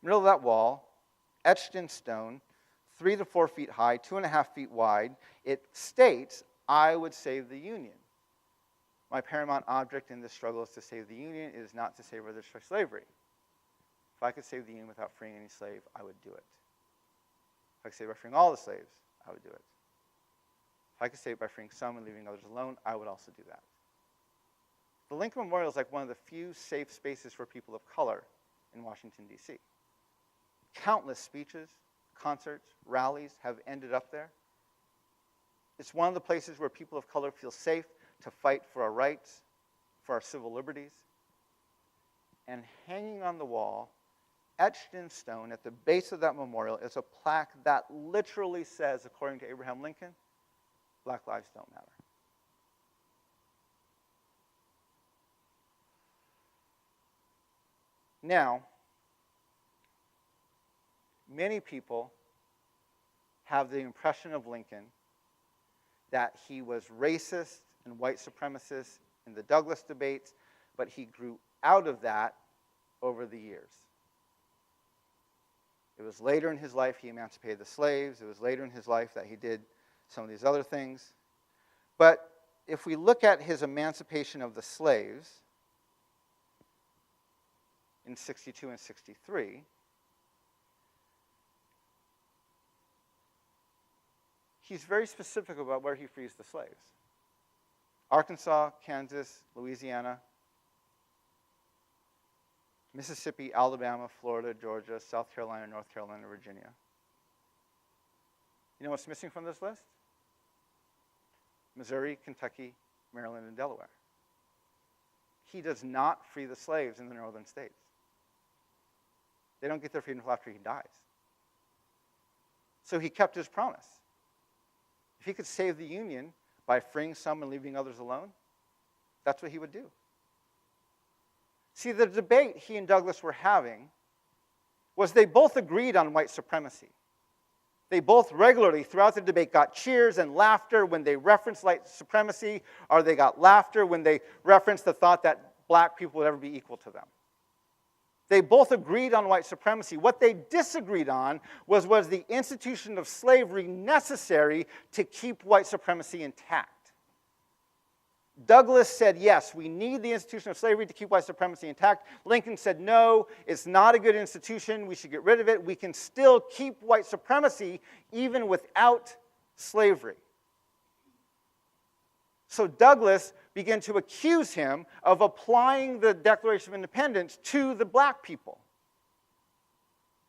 Middle of that wall, etched in stone, 3 to 4 feet high, 2.5 feet wide, it states, I would save the Union. My paramount object in this struggle is to save the Union. It is not to save or destroy slavery. If I could save the Union without freeing any slave, I would do it. If I could save it by freeing all the slaves, I would do it. If I could save it by freeing some and leaving others alone, I would also do that. The Lincoln Memorial is like one of the few safe spaces for people of color in Washington, D.C. Countless speeches, concerts, rallies have ended up there. It's one of the places where people of color feel safe to fight for our rights, for our civil liberties. And hanging on the wall, etched in stone at the base of that memorial, is a plaque that literally says, according to Abraham Lincoln, Black lives don't matter. Now, many people have the impression of Lincoln that he was racist and white supremacist in the Douglas debates, but he grew out of that over the years. It was later in his life he emancipated the slaves. It was later in his life that he did some of these other things. But if we look at his emancipation of the slaves in 62 and 63, he's very specific about where he frees the slaves. Arkansas, Kansas, Louisiana, Mississippi, Alabama, Florida, Georgia, South Carolina, North Carolina, Virginia. You know what's missing from this list? Missouri, Kentucky, Maryland, and Delaware. He does not free the slaves in the northern states. They don't get their freedom until after he dies. So he kept his promise. If he could save the Union by freeing some and leaving others alone, that's what he would do. See, the debate he and Douglas were having was they both agreed on white supremacy. They both regularly, throughout the debate, got cheers and laughter when they referenced white supremacy, or they got laughter when they referenced the thought that black people would ever be equal to them. They both agreed on white supremacy. What they disagreed on was the institution of slavery necessary to keep white supremacy intact? Douglass said, yes, we need the institution of slavery to keep white supremacy intact. Lincoln said, no, it's not a good institution. We should get rid of it. We can still keep white supremacy even without slavery. So Douglass began to accuse him of applying the Declaration of Independence to the black people.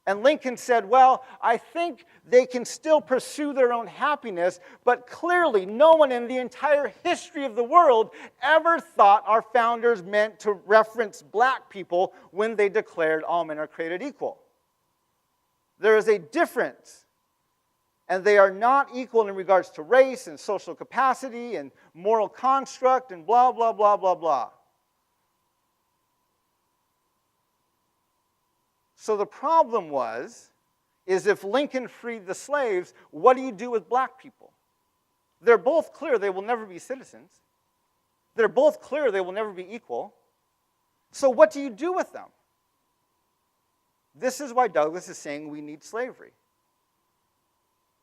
And Lincoln said, well, I think they can still pursue their own happiness, but clearly no one in the entire history of the world ever thought our founders meant to reference black people when they declared all men are created equal. There is a difference, and they are not equal in regards to race and social capacity and moral construct and blah, blah, blah, blah, blah. So the problem is if Lincoln freed the slaves, what do you do with black people? They're both clear they will never be citizens. They're both clear they will never be equal. So what do you do with them? This is why Douglass is saying we need slavery.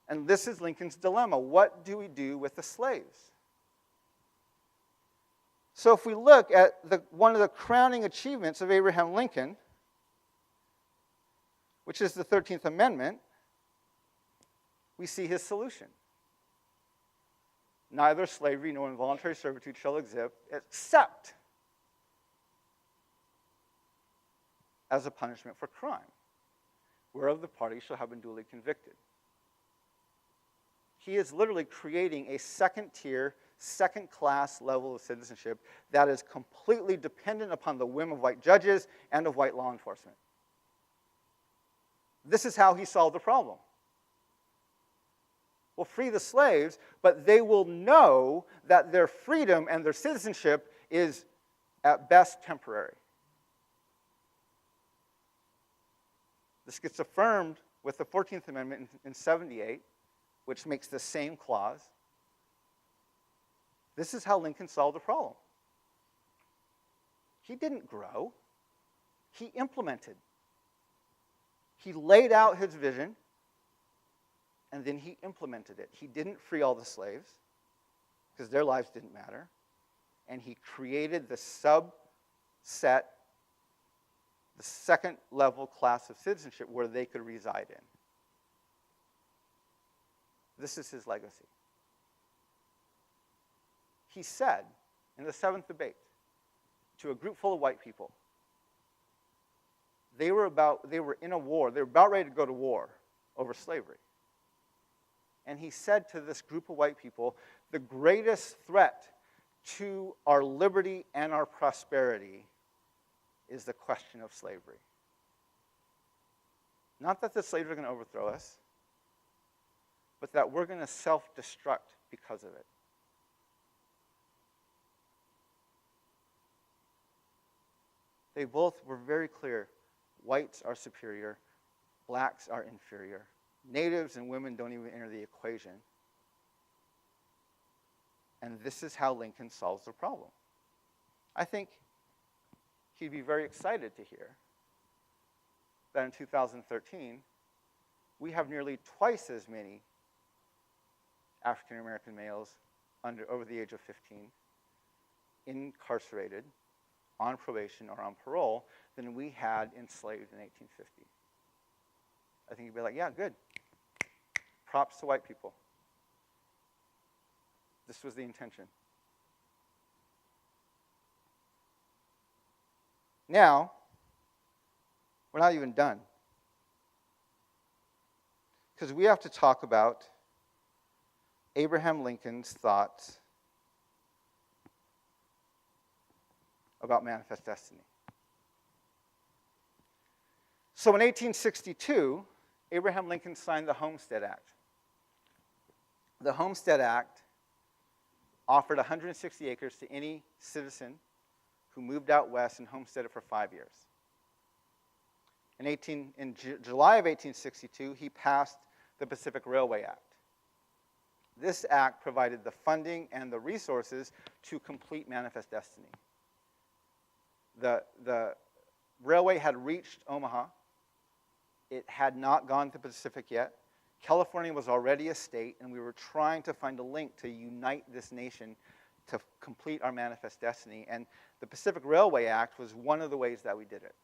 And this is Lincoln's dilemma. What do we do with the slaves? So if we look at one of the crowning achievements of Abraham Lincoln, which is the 13th Amendment, we see his solution. Neither slavery nor involuntary servitude shall exist except as a punishment for crime, whereof the party shall have been duly convicted. He is literally creating a second-tier, second-class level of citizenship that is completely dependent upon the whim of white judges and of white law enforcement. This is how he solved the problem. We'll free the slaves, but they will know that their freedom and their citizenship is at best temporary. This gets affirmed with the 14th Amendment in 78, which makes the same clause. This is how Lincoln solved the problem. He didn't grow. He implemented. He laid out his vision, and then he implemented it. He didn't free all the slaves, because their lives didn't matter. And he created the subset, the second-level class of citizenship where they could reside in. This is his legacy. He said in the 7th debate to a group full of white people, they were in a war, they were about ready to go to war over slavery. And he said to this group of white people, the greatest threat to our liberty and our prosperity is the question of slavery. Not that the slaves are going to overthrow us, but that we're going to self-destruct because of it. They both were very clear. Whites are superior. Blacks are inferior. Natives and women don't even enter the equation. And this is how Lincoln solves the problem. I think he'd be very excited to hear that in 2013, we have nearly twice as many African American males over the age of 15 incarcerated, on probation, or on parole than we had enslaved in 1850. I think he'd be like, yeah, good. Props to white people. This was the intention. Now, we're not even done. Because we have to talk about Abraham Lincoln's thoughts about manifest destiny. So in 1862, Abraham Lincoln signed the Homestead Act. The Homestead Act offered 160 acres to any citizen who moved out west and homesteaded for 5 years. In July of 1862, he passed the Pacific Railway Act. This act provided the funding and the resources to complete manifest destiny. The railway had reached Omaha. It had not gone to the Pacific yet. California was already a state, and we were trying to find a link to unite this nation to complete our manifest destiny. And the Pacific Railway Act was one of the ways that we did it.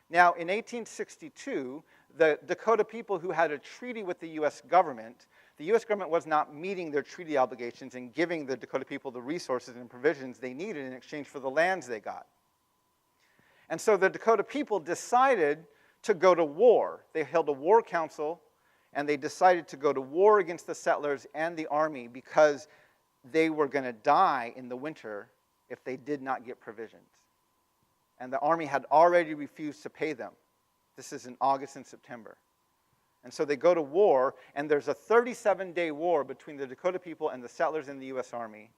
Now, in 1862, the Dakota people who had a treaty with the U.S. government, the U.S. government was not meeting their treaty obligations and giving the Dakota people the resources and provisions they needed in exchange for the lands they got. And so the Dakota people decided to go to war. They held a war council, and they decided to go to war against the settlers and the army because they were going to die in the winter if they did not get provisions. And the army had already refused to pay them. This is in August and September. And so they go to war, and there's a 37-day war between the Dakota people and the settlers in the U.S. Army.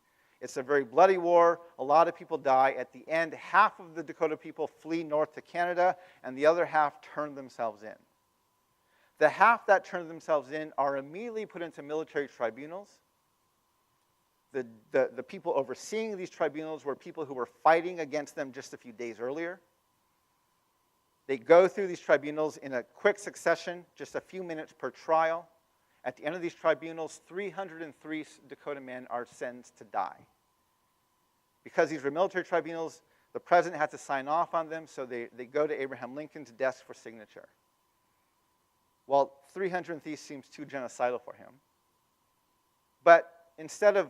It's a very bloody war. A lot of people die. At the end, half of the Dakota people flee north to Canada, and the other half turn themselves in. The half that turn themselves in are immediately put into military tribunals. The people overseeing these tribunals were people who were fighting against them just a few days earlier. They go through these tribunals in a quick succession, just a few minutes per trial. At the end of these tribunals, 303 Dakota men are sentenced to die. Because these were military tribunals, the president had to sign off on them, so they go to Abraham Lincoln's desk for signature. Well, 303 seems too genocidal for him. But instead of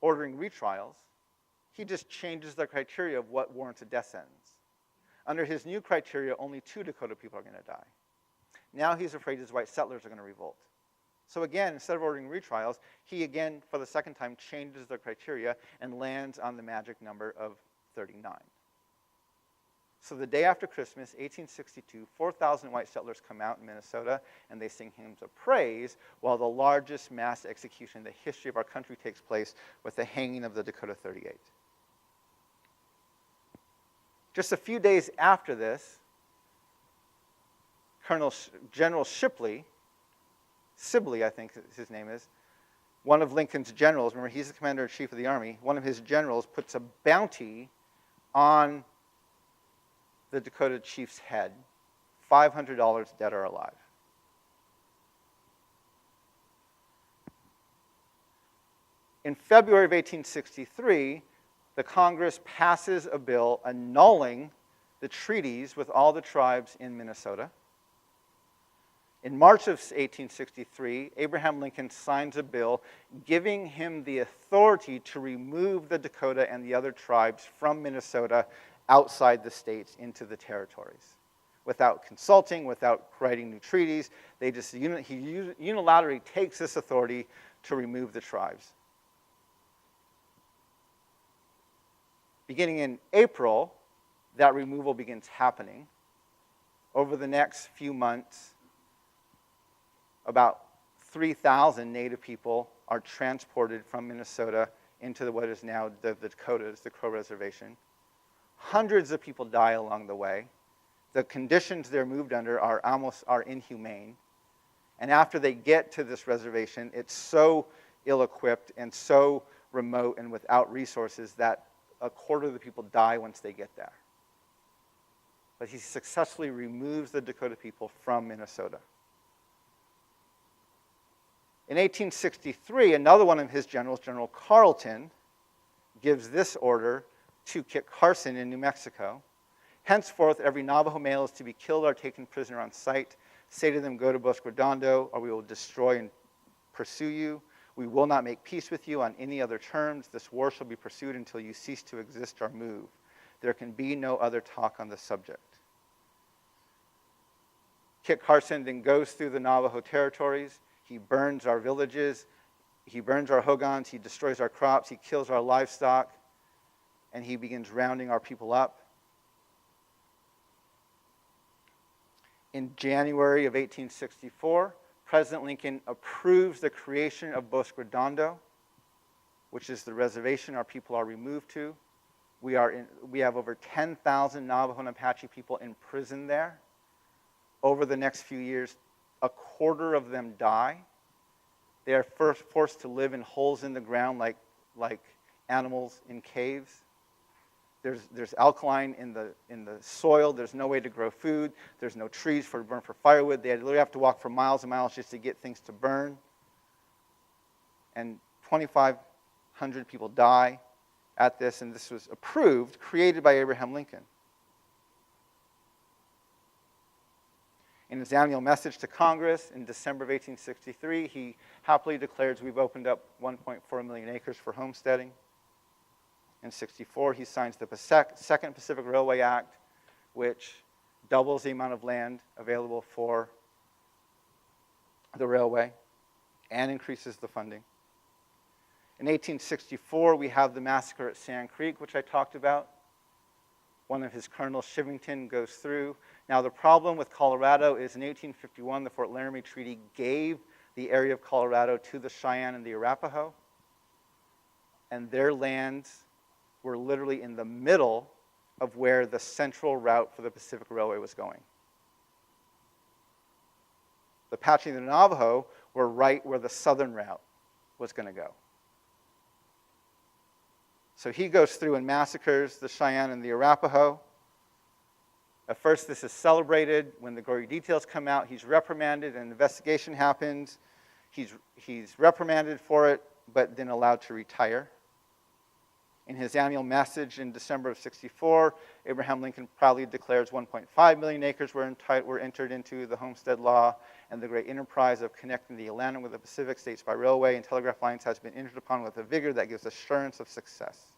ordering retrials, he just changes the criteria of what warrants a death sentence. Under his new criteria, only 2 Dakota people are going to die. Now he's afraid his white settlers are going to revolt. So again, instead of ordering retrials, he again, for the second time, changes the criteria and lands on the magic number of 39. So the day after Christmas, 1862, 4,000 white settlers come out in Minnesota, and they sing hymns of praise, while the largest mass execution in the history of our country takes place with the hanging of the Dakota 38. Just a few days after this, General Sibley, I think his name is, one of Lincoln's generals, remember he's the commander-in-chief of the army, one of his generals puts a bounty on the Dakota chief's head, $500 dead or alive. In February of 1863, the Congress passes a bill annulling the treaties with all the tribes in Minnesota. In March of 1863, Abraham Lincoln signs a bill giving him the authority to remove the Dakota and the other tribes from Minnesota outside the states into the territories. Without consulting, without writing new treaties, he unilaterally takes this authority to remove the tribes. Beginning in April, that removal begins happening. Over the next few months, about 3,000 Native people are transported from Minnesota into what is now the Dakotas, the Crow Reservation. Hundreds of people die along the way. The conditions they're moved under are inhumane. And after they get to this reservation, it's so ill-equipped and so remote and without resources that a quarter of the people die once they get there. But he successfully removes the Dakota people from Minnesota. In 1863, another one of his generals, General Carleton, gives this order to Kit Carson in New Mexico. Henceforth, every Navajo male is to be killed or taken prisoner on sight. Say to them, go to Bosque Redondo, or we will destroy and pursue you. We will not make peace with you on any other terms. This war shall be pursued until you cease to exist or move. There can be no other talk on the subject. Kit Carson then goes through the Navajo territories. He burns our villages. He burns our hogans. He destroys our crops. He kills our livestock. And he begins rounding our people up. In January of 1864, President Lincoln approves the creation of Bosque Redondo, which is the reservation our people are removed to. We have over 10,000 Navajo and Apache people in prison there. Over the next few years, a quarter of them die. They are forced to live in holes in the ground like animals in caves. There's alkaline in the soil. There's no way to grow food. There's no trees to burn for firewood. They literally have to walk for miles and miles just to get things to burn. And 2,500 people die at this, and this was approved, created by Abraham Lincoln. In his annual message to Congress in December of 1863, he happily declares we've opened up 1.4 million acres for homesteading. In 64, he signs the Second Pacific Railway Act, which doubles the amount of land available for the railway and increases the funding. In 1864, we have the massacre at Sand Creek, which I talked about. One of his colonels, Shivington, goes through. Now, the problem with Colorado is in 1851, the Fort Laramie Treaty gave the area of Colorado to the Cheyenne and the Arapaho, and their lands were literally in the middle of where the central route for the Pacific Railway was going. The Apache and the Navajo were right where the southern route was going to go. So he goes through and massacres the Cheyenne and the Arapaho. At first, this is celebrated. When the gory details come out, he's reprimanded, an investigation happens. He's reprimanded for it, but then allowed to retire. In his annual message in December of 64, Abraham Lincoln proudly declares 1.5 million acres were entered into the Homestead Law, and the great enterprise of connecting the Atlantic with the Pacific states by railway and telegraph lines has been entered upon with a vigor that gives assurance of success.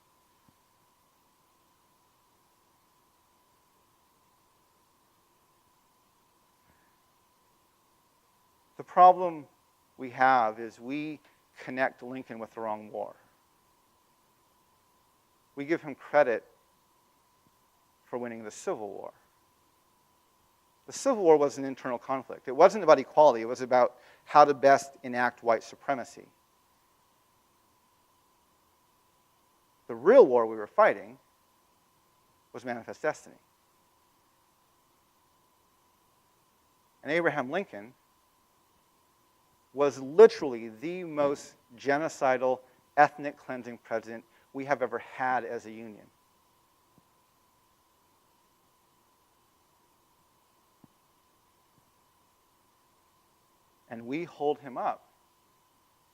The problem we have is we connect Lincoln with the wrong war. We give him credit for winning the Civil War. The Civil War was an internal conflict. It wasn't about equality. It was about how to best enact white supremacy. The real war we were fighting was manifest destiny. And Abraham Lincoln was literally the most genocidal, ethnic cleansing president we have ever had as a union. And we hold him up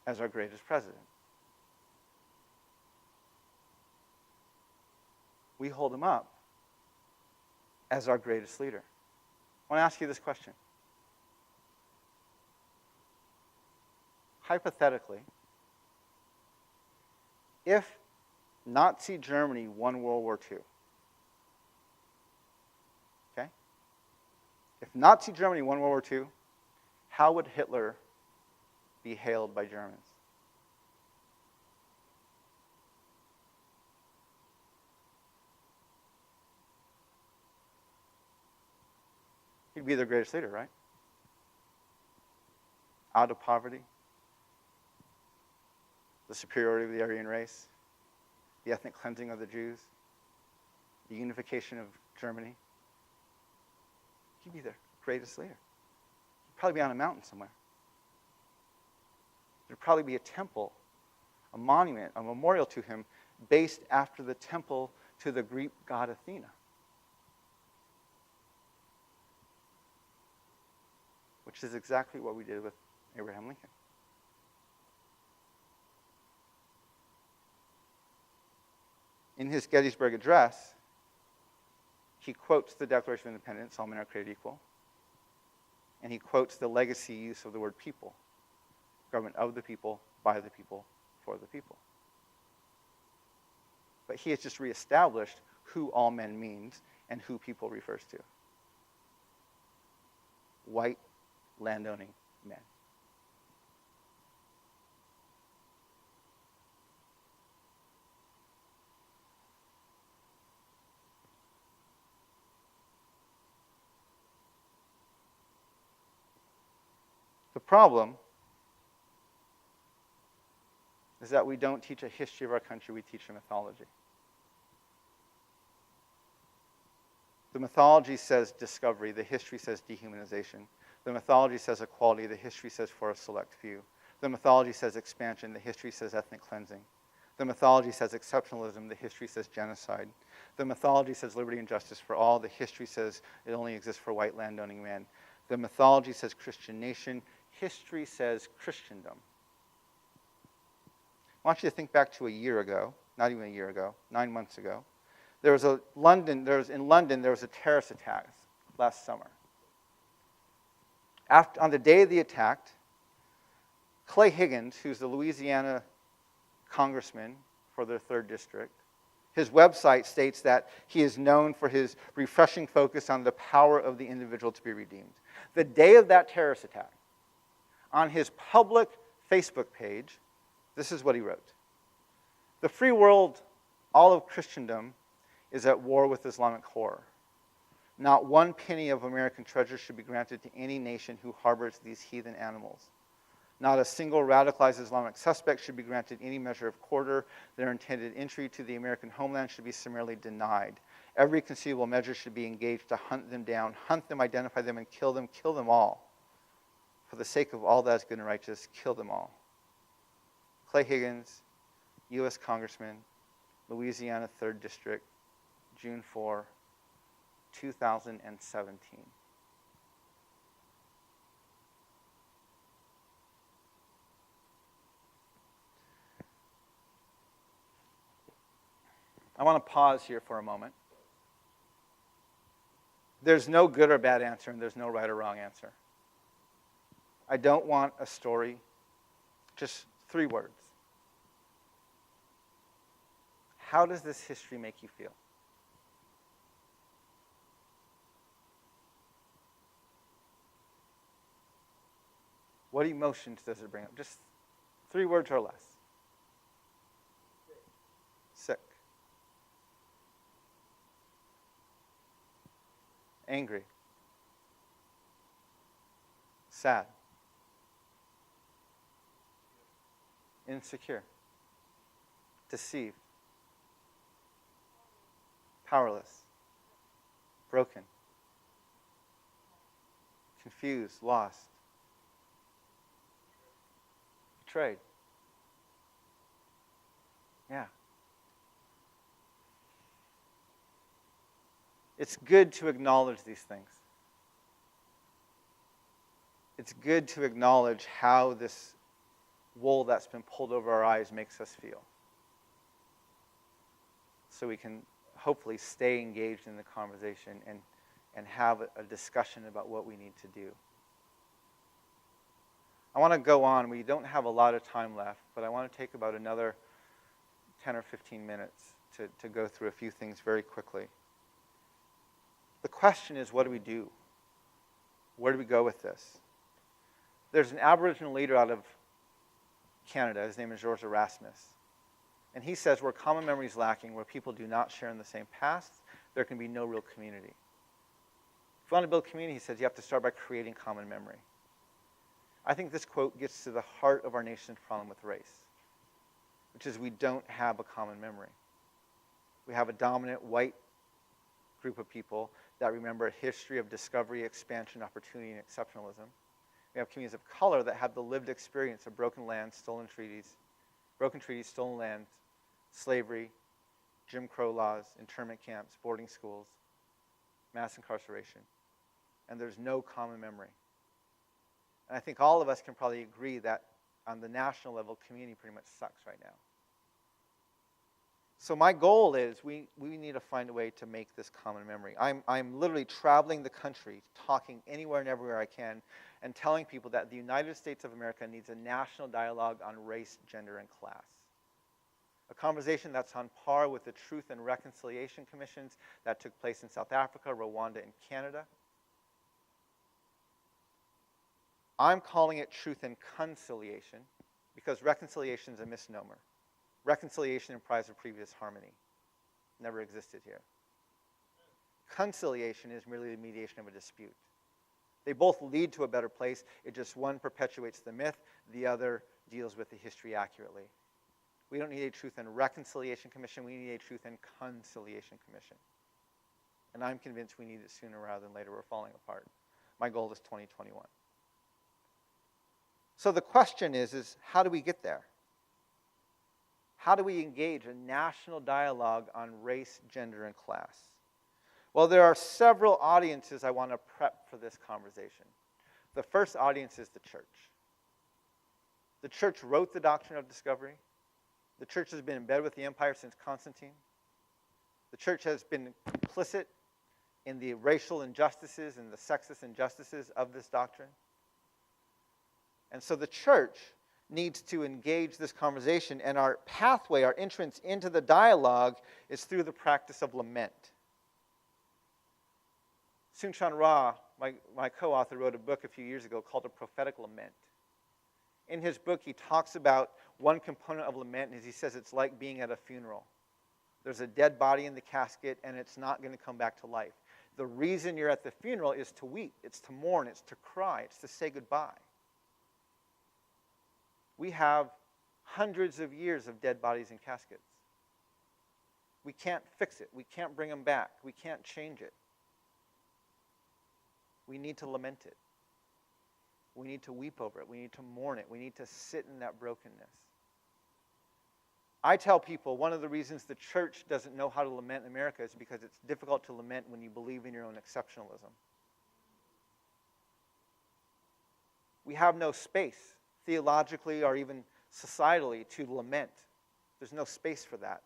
as our greatest president. We hold him up as our greatest leader. I want to ask you this question. Hypothetically, if Nazi Germany won World War II, okay? If Nazi Germany won World War II, how would Hitler be hailed by Germans? He'd be their greatest leader, right? Out of poverty, the superiority of the Aryan race, the ethnic cleansing of the Jews, the unification of Germany. He'd be their greatest leader. He'd probably be on a mountain somewhere. There'd probably be a temple, a monument, a memorial to him based after the temple to the Greek god Athena, which is exactly what we did with Abraham Lincoln. In his Gettysburg Address, he quotes the Declaration of Independence, all men are created equal, and he quotes the legacy use of the word people, government of the people, by the people, for the people. But he has just reestablished who all men means and who people refers to. White, landowning men. The problem is that we don't teach a history of our country, we teach a mythology. The mythology says discovery, the history says dehumanization. The mythology says equality, the history says for a select few. The mythology says expansion, the history says ethnic cleansing. The mythology says exceptionalism. The history says genocide. The mythology says liberty and justice for all. The history says it only exists for white landowning men. The mythology says Christian nation. History says Christendom. I want you to think back to a year ago, not even a year ago, 9 months ago. In London, there was a terrorist attack last summer. On the day of the attack, Clay Higgins, who's the Louisiana congressman for their 3rd district, his website states that he is known for his refreshing focus on the power of the individual to be redeemed. The day of that terrorist attack, on his public Facebook page, this is what he wrote. The free world, all of Christendom, is at war with Islamic horror. Not one penny of American treasure should be granted to any nation who harbors these heathen animals. Not a single radicalized Islamic suspect should be granted any measure of quarter. Their intended entry to the American homeland should be summarily denied. Every conceivable measure should be engaged to hunt them down, hunt them, identify them, and kill them all. For the sake of all that is good and righteous, kill them all. Clay Higgins, U.S. Congressman, Louisiana 3rd District, June 4, 2017. I want to pause here for a moment. There's no good or bad answer, and there's no right or wrong answer. I don't want a story, just 3 words. How does this history make you feel? What emotions does it bring up? Just 3 words or less. Sick. Angry. Sad. Insecure. Deceived. Powerless. Broken. Confused. Lost. Betrayed. Yeah. It's good to acknowledge these things. It's good to acknowledge how this wool that's been pulled over our eyes makes us feel. So we can hopefully stay engaged in the conversation and have a discussion about what we need to do. I want to go on. We don't have a lot of time left, but I want to take about another 10 or 15 minutes to go through a few things very quickly. The question is, what do we do? Where do we go with this? There's an Aboriginal leader out of Canada. His name is George Erasmus. And he says where common memory is lacking, where people do not share in the same past, there can be no real community. If you want to build community, he says, you have to start by creating common memory. I think this quote gets to the heart of our nation's problem with race, which is we don't have a common memory. We have a dominant white group of people that remember a history of discovery, expansion, opportunity, and exceptionalism. We have communities of color that have the lived experience of broken treaties, stolen lands, slavery, Jim Crow laws, internment camps, boarding schools, mass incarceration. And there's no common memory. And I think all of us can probably agree that on the national level, community pretty much sucks right now. So my goal is we need to find a way to make this common memory. I'm literally traveling the country, talking anywhere and everywhere I can, and telling people that the United States of America needs a national dialogue on race, gender, and class. A conversation that's on par with the Truth and Reconciliation Commissions that took place in South Africa, Rwanda, and Canada. I'm calling it truth and conciliation because reconciliation is a misnomer. Reconciliation implies a previous harmony. Never existed here. Conciliation is merely the mediation of a dispute. They both lead to a better place. It just one perpetuates the myth, the other deals with the history accurately. We don't need a Truth and Reconciliation Commission. We need a Truth and Conciliation Commission. And I'm convinced we need it sooner rather than later. We're falling apart. My goal is 2021. So the question is how do we get there? How do we engage a national dialogue on race, gender, and class? Well, there are several audiences I want to prep for this conversation. The first audience is the church. The church wrote the Doctrine of Discovery. The church has been in bed with the empire since Constantine. The church has been complicit in the racial injustices and the sexist injustices of this doctrine. And so the church needs to engage this conversation, and our pathway, our entrance into the dialogue is through the practice of lament. Soong-Chan Rah, my co-author, wrote a book a few years ago called A Prophetic Lament. In his book, he talks about one component of lament, and he says it's like being at a funeral. There's a dead body in the casket, and it's not going to come back to life. The reason you're at the funeral is to weep, it's to mourn, it's to cry, it's to say goodbye. We have hundreds of years of dead bodies in caskets. We can't fix it. We can't bring them back. We can't change it. We need to lament it. We need to weep over it. We need to mourn it. We need to sit in that brokenness. I tell people one of the reasons the church doesn't know how to lament in America is because it's difficult to lament when you believe in your own exceptionalism. We have no space, theologically or even societally, to lament. There's no space for that.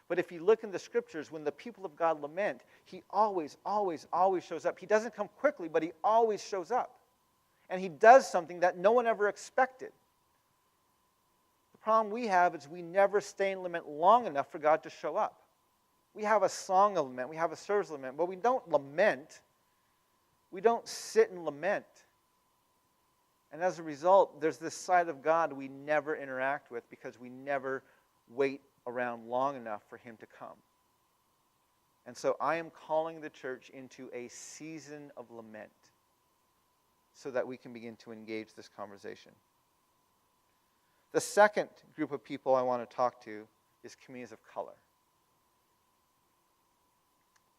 But if you look in the scriptures, when the people of God lament, he always, always, always shows up. He doesn't come quickly, but he always shows up. And he does something that no one ever expected. The problem we have is we never stay in lament long enough for God to show up. We have a song of lament, we have a service of lament, but we don't lament. We don't sit and lament. And as a result, there's this side of God we never interact with because we never wait around long enough for him to come. And so I am calling the church into a season of lament so that we can begin to engage this conversation. The second group of people I want to talk to is communities of color.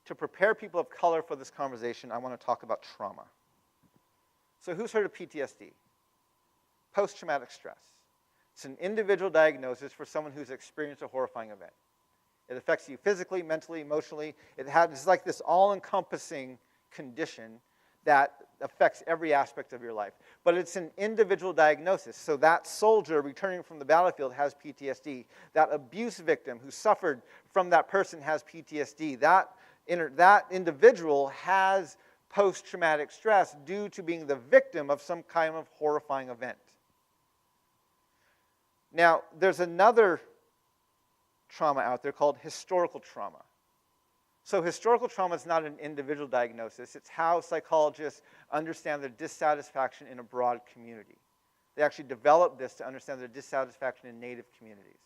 To prepare people of color for this conversation, I want to talk about trauma. So who's heard of PTSD? Post-traumatic stress. It's an individual diagnosis for someone who's experienced a horrifying event. It affects you physically, mentally, emotionally. It's like this all-encompassing condition that affects every aspect of your life. But it's an individual diagnosis. So that soldier returning from the battlefield has PTSD. That abuse victim who suffered from that person has PTSD. That individual has post-traumatic stress due to being the victim of some kind of horrifying event. Now, there's another trauma out there called historical trauma. So historical trauma is not an individual diagnosis. It's how psychologists understand their dissatisfaction in a broad community. They actually developed this to understand their dissatisfaction in Native communities.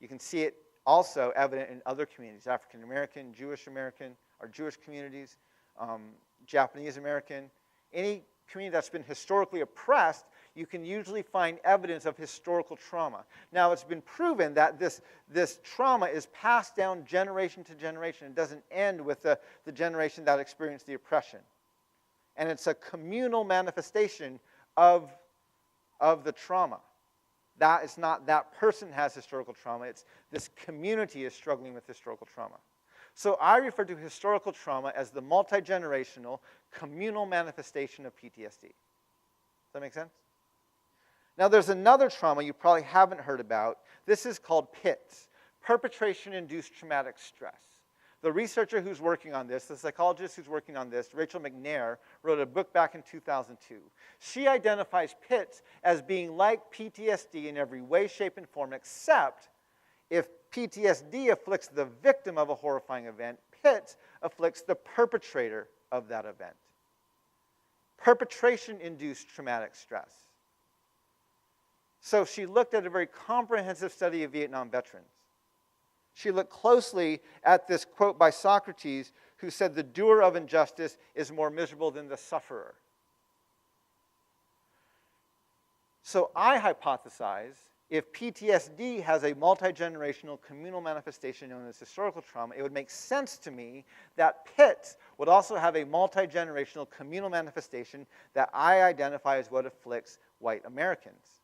You can see it also evident in other communities, African American, Jewish American, or Jewish communities, Japanese American. Any community that's been historically oppressed, you can usually find evidence of historical trauma. Now, it's been proven that this trauma is passed down generation to generation. It doesn't end with the generation that experienced the oppression. And it's a communal manifestation of the trauma. That is not that person has historical trauma. It's this community is struggling with historical trauma. So I refer to historical trauma as the multi-generational communal manifestation of PTSD. Does that make sense? Now there's another trauma you probably haven't heard about. This is called PITS, perpetration-induced traumatic stress. The researcher who's working on this, the psychologist who's working on this, Rachel McNair, wrote a book back in 2002. She identifies PITS as being like PTSD in every way, shape, and form, except if PTSD afflicts the victim of a horrifying event, PITS afflicts the perpetrator of that event. Perpetration-induced traumatic stress. So she looked at a very comprehensive study of Vietnam veterans. She looked closely at this quote by Socrates, who said, "The doer of injustice is more miserable than the sufferer." So I hypothesize if PTSD has a multi-generational communal manifestation known as historical trauma, it would make sense to me that PITS would also have a multi-generational communal manifestation that I identify as what afflicts white Americans.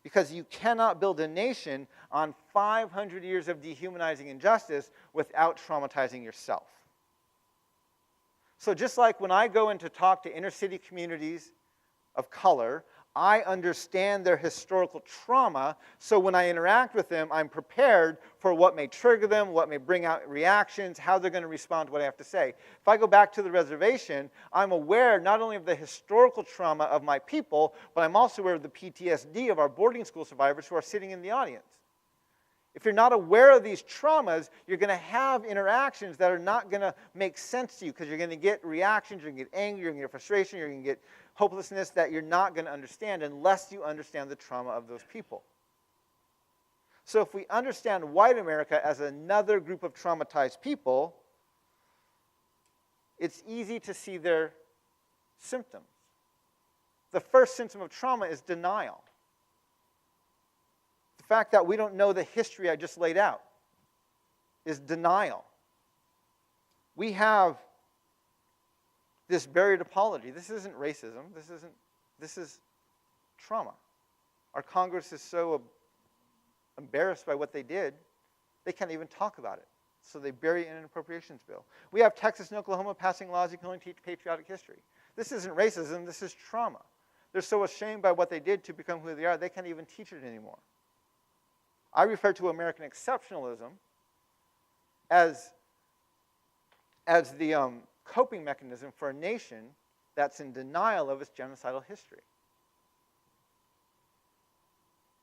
Because you cannot build a nation on 500 years of dehumanizing injustice without traumatizing yourself. So just like when I go in to talk to inner city communities of color, I understand their historical trauma, so when I interact with them, I'm prepared for what may trigger them, what may bring out reactions, how they're going to respond to what I have to say. If I go back to the reservation, I'm aware not only of the historical trauma of my people, but I'm also aware of the PTSD of our boarding school survivors who are sitting in the audience. If you're not aware of these traumas, you're going to have interactions that are not going to make sense to you because you're going to get reactions, you're going to get anger, you're going to get frustration, you're going to get hopelessness that you're not going to understand unless you understand the trauma of those people. So if we understand white America as another group of traumatized people, it's easy to see their symptoms. The first symptom of trauma is denial. The fact that we don't know the history I just laid out is denial. We have this buried apology. This isn't racism. This is trauma. Our Congress is so embarrassed by what they did, they can't even talk about it. So they bury it in an appropriations bill. We have Texas and Oklahoma passing laws you can only teach patriotic history. This isn't racism, this is trauma. They're so ashamed by what they did to become who they are, they can't even teach it anymore. I refer to American exceptionalism as the coping mechanism for a nation that's in denial of its genocidal history.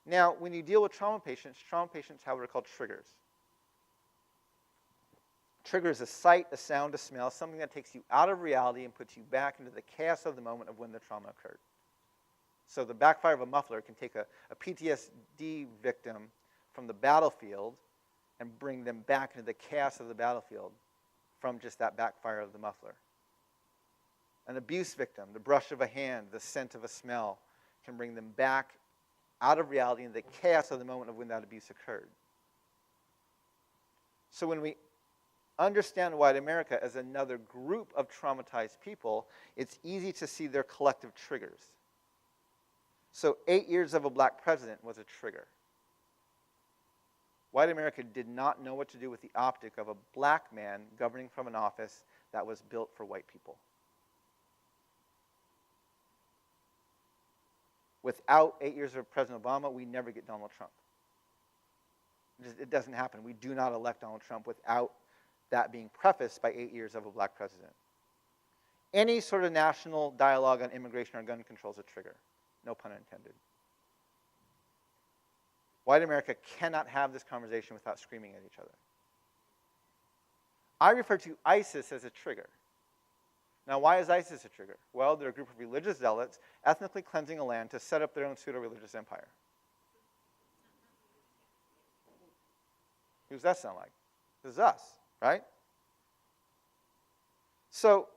Now, when you deal with trauma patients have what are called triggers. Trigger is a sight, a sound, a smell, something that takes you out of reality and puts you back into the chaos of the moment of when the trauma occurred. So the backfire of a muffler can take a PTSD victim from the battlefield and bring them back into the chaos of the battlefield from just that backfire of the muffler. An abuse victim, the brush of a hand, the scent of a smell, can bring them back out of reality into the chaos of the moment of when that abuse occurred. So when we understand white America as another group of traumatized people, it's easy to see their collective triggers. So 8 years of a black president was a trigger. White America did not know what to do with the optic of a black man governing from an office that was built for white people. Without 8 years of President Obama, we never get Donald Trump. It doesn't happen. We do not elect Donald Trump without that being prefaced by 8 years of a black president. Any sort of national dialogue on immigration or gun control is a trigger. No pun intended. White America cannot have this conversation without screaming at each other. I refer to ISIS as a trigger. Now, why is ISIS a trigger? Well, they're a group of religious zealots ethnically cleansing a land to set up their own pseudo-religious empire. Who does that sound like? This is us, right? So,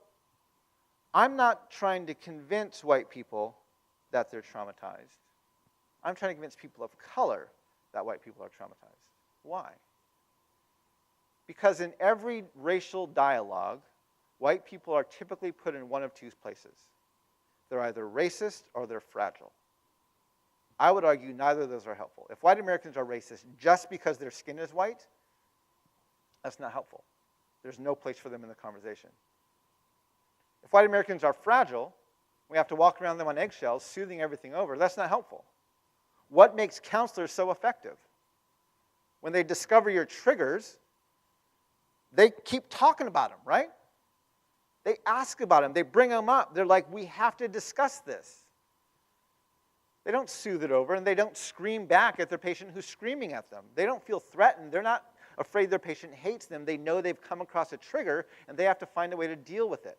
I'm not trying to convince white people that they're traumatized. I'm trying to convince people of color that white people are traumatized. Why? Because in every racial dialogue, white people are typically put in one of two places. They're either racist or they're fragile. I would argue neither of those are helpful. If white Americans are racist just because their skin is white, that's not helpful. There's no place for them in the conversation. If white Americans are fragile, we have to walk around them on eggshells, soothing everything over. That's not helpful. What makes counselors so effective? When they discover your triggers, they keep talking about them, right? They ask about them. They bring them up. They're like, we have to discuss this. They don't soothe it over, and they don't scream back at their patient who's screaming at them. They don't feel threatened. They're not afraid their patient hates them. They know they've come across a trigger, and they have to find a way to deal with it.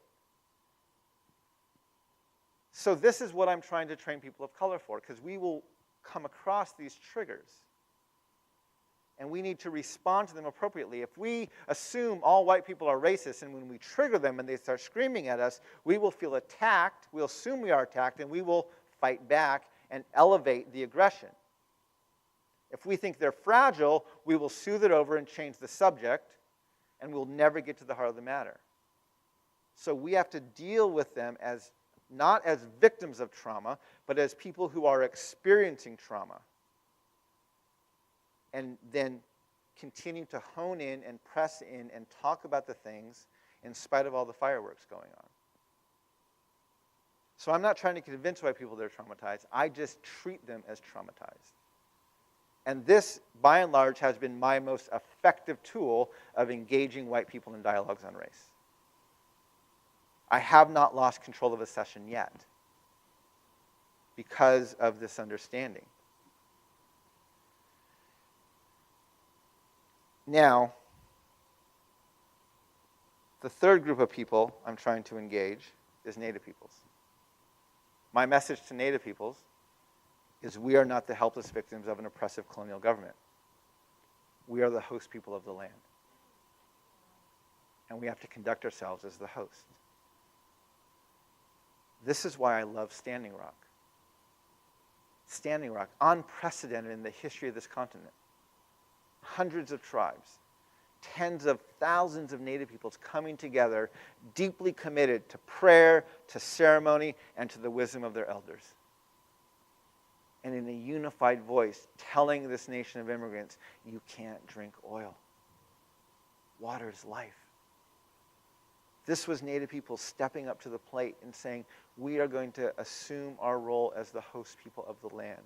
So this is what I'm trying to train people of color for, because we will come across these triggers. And we need to respond to them appropriately. If we assume all white people are racist, and when we trigger them and they start screaming at us, we will feel attacked, we'll assume we are attacked, and we will fight back and elevate the aggression. If we think they're fragile, we will soothe it over and change the subject, and we'll never get to the heart of the matter. So we have to deal with them as not as victims of trauma, but as people who are experiencing trauma. and then continue to hone in and press in and talk about the things in spite of all the fireworks going on. So I'm not trying to convince white people they're traumatized. I just treat them as traumatized. And this, by and large, has been my most effective tool of engaging white people in dialogues on race. I have not lost control of a session yet because of this understanding. Now, the third group of people I'm trying to engage is Native peoples. My message to Native peoples is we are not the helpless victims of an oppressive colonial government. We are the host people of the land. And we have to conduct ourselves as the host. This is why I love Standing Rock. Standing Rock, unprecedented in the history of this continent. Hundreds of tribes, tens of thousands of Native peoples coming together, deeply committed to prayer, to ceremony, and to the wisdom of their elders. And in a unified voice, telling this nation of immigrants, you can't drink oil. Water is life. This was Native people stepping up to the plate and saying, we are going to assume our role as the host people of the land.